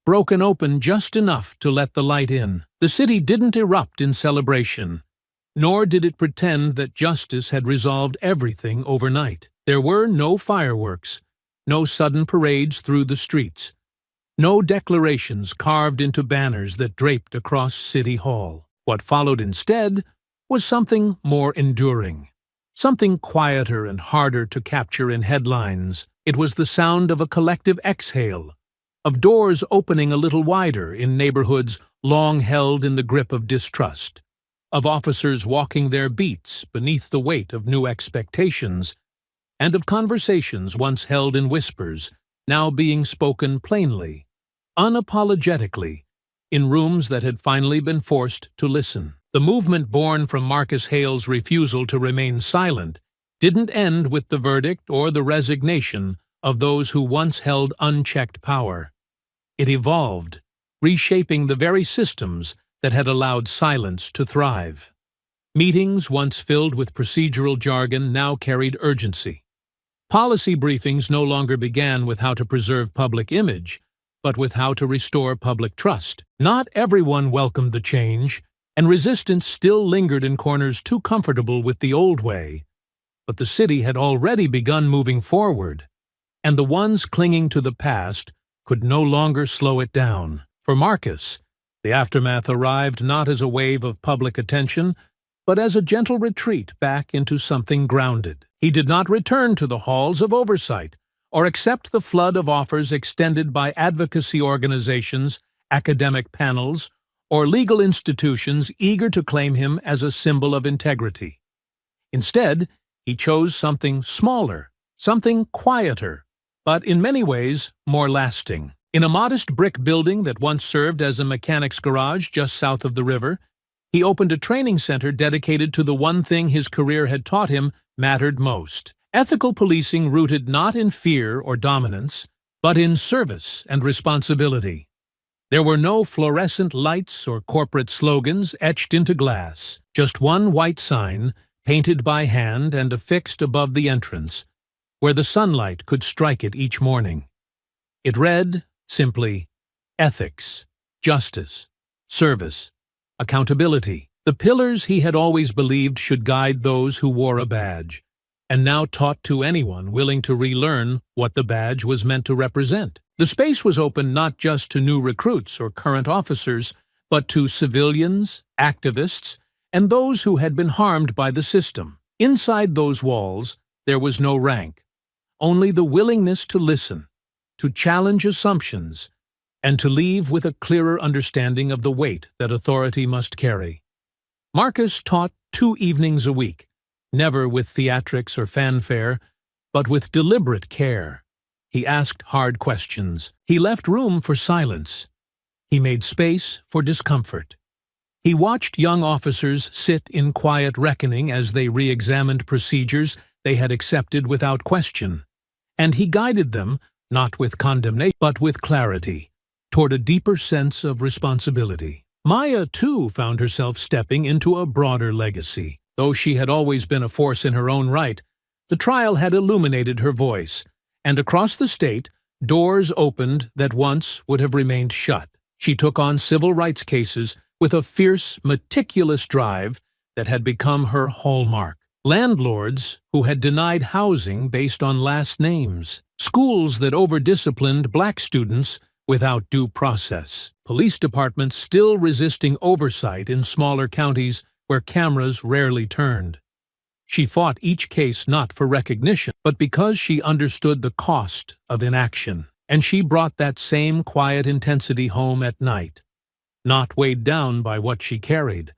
broken open just enough to let the light in. The city didn't erupt in celebration, nor did it pretend that justice had resolved everything overnight. There were no fireworks, no sudden parades through the streets, no declarations carved into banners that draped across City Hall. What followed instead was something more enduring, something quieter and harder to capture in headlines. It was the sound of a collective exhale, of doors opening a little wider in neighborhoods long held in the grip of distrust, of officers walking their beats beneath the weight of new expectations, and of conversations once held in whispers, now being spoken plainly, unapologetically, in rooms that had finally been forced to listen. The movement born from Marcus Hale's refusal to remain silent didn't end with the verdict or the resignation of those who once held unchecked power. It evolved, reshaping the very systems that had allowed silence to thrive. Meetings, once filled with procedural jargon, now carried urgency. Policy briefings no longer began with how to preserve public image, but with how to restore public trust. Not everyone welcomed the change, and resistance still lingered in corners too comfortable with the old way. But the city had already begun moving forward, and the ones clinging to the past could no longer slow it down. For Marcus, the aftermath arrived not as a wave of public attention, but as a gentle retreat back into something grounded. He did not return to the halls of oversight or accept the flood of offers extended by advocacy organizations, academic panels, or legal institutions eager to claim him as a symbol of integrity. Instead, he chose something smaller, something quieter, but in many ways more lasting. In a modest brick building that once served as a mechanic's garage just south of the river, he opened a training center dedicated to the one thing his career had taught him mattered most: ethical policing rooted not in fear or dominance, but in service and responsibility. There were no fluorescent lights or corporate slogans etched into glass, just one white sign, painted by hand and affixed above the entrance, where the sunlight could strike it each morning. It read, simply, ethics, justice, service, accountability, the pillars he had always believed should guide those who wore a badge, and now taught to anyone willing to relearn what the badge was meant to represent. The space was open not just to new recruits or current officers, but to civilians, activists, and those who had been harmed by the system. Inside those walls, there was no rank, only the willingness to listen, to challenge assumptions, and to leave with a clearer understanding of the weight that authority must carry. Marcus taught 2 evenings a week, never with theatrics or fanfare, but with deliberate care. He asked hard questions. He left room for silence. He made space for discomfort. He watched young officers sit in quiet reckoning as they re-examined procedures they had accepted without question, and he guided them, not with condemnation, but with clarity, toward a deeper sense of responsibility. Maya, too, found herself stepping into a broader legacy. Though she had always been a force in her own right, the trial had illuminated her voice, and across the state, doors opened that once would have remained shut. She took on civil rights cases with a fierce, meticulous drive that had become her hallmark. Landlords who had denied housing based on last names. Schools that over-disciplined black students without due process. Police departments still resisting oversight in smaller counties where cameras rarely turned. She fought each case not for recognition, but because she understood the cost of inaction. And she brought that same quiet intensity home at night, not weighed down by what she carried,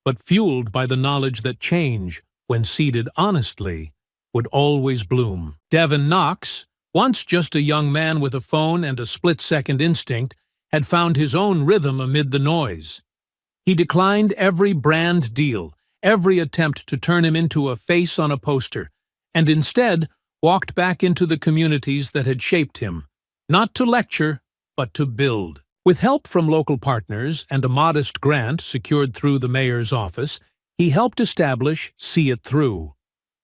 but fueled by the knowledge that change, when seeded honestly, would always bloom. Devin Knox, once just a young man with a phone and a split-second instinct, had found his own rhythm amid the noise. He declined every brand deal, every attempt to turn him into a face on a poster, and instead walked back into the communities that had shaped him, not to lecture, but to build. With help from local partners and a modest grant secured through the mayor's office, he helped establish See It Through,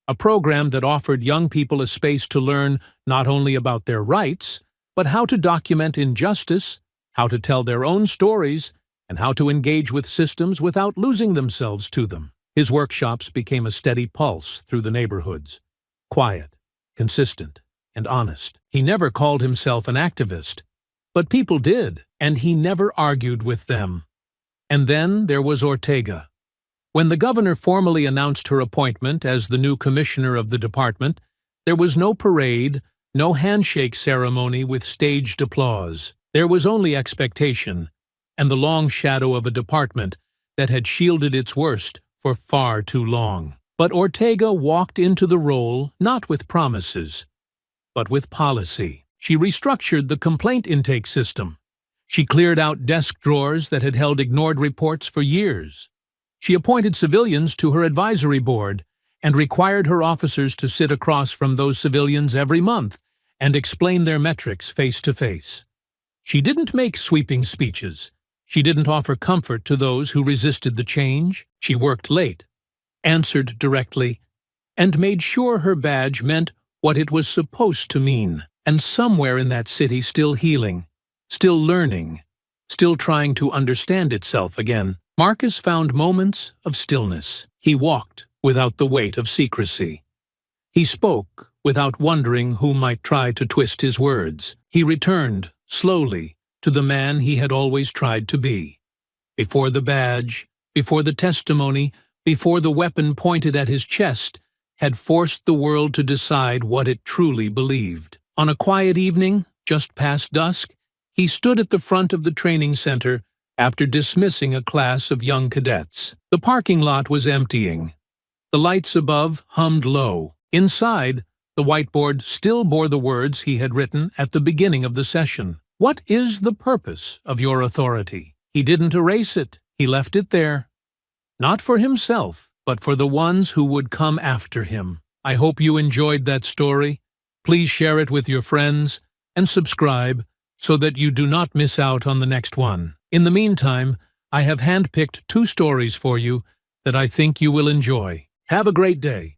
a program that offered young people a space to learn not only about their rights, but how to document injustice, how to tell their own stories, and how to engage with systems without losing themselves to them. His workshops became a steady pulse through the neighborhoods, quiet, consistent, and honest. He never called himself an activist, but people did, and he never argued with them. And then there was Ortega. When the governor formally announced her appointment as the new commissioner of the department, there was no parade, no handshake ceremony with staged applause. There was only expectation, and the long shadow of a department that had shielded its worst for far too long. But Ortega walked into the role not with promises, but with policy. She restructured the complaint intake system. She cleared out desk drawers that had held ignored reports for years. She appointed civilians to her advisory board and required her officers to sit across from those civilians every month and explain their metrics face to face. She didn't make sweeping speeches. She didn't offer comfort to those who resisted the change. She worked late, answered directly, and made sure her badge meant what it was supposed to mean. And somewhere in that city still healing, still learning, still trying to understand itself again, Marcus found moments of stillness. He walked without the weight of secrecy. He spoke without wondering who might try to twist his words. He returned, slowly, to the man he had always tried to be. Before the badge, before the testimony, before the weapon pointed at his chest, had forced the world to decide what it truly believed. On a quiet evening, just past dusk, he stood at the front of the training center after dismissing a class of young cadets. The parking lot was emptying. The lights above hummed low. Inside, the whiteboard still bore the words he had written at the beginning of the session. What is the purpose of your authority? He didn't erase it. He left it there. Not for himself, but for the ones who would come after him. I hope you enjoyed that story. Please share it with your friends and subscribe so that you do not miss out on the next one. In the meantime, I have handpicked 2 stories for you that I think you will enjoy. Have a great day.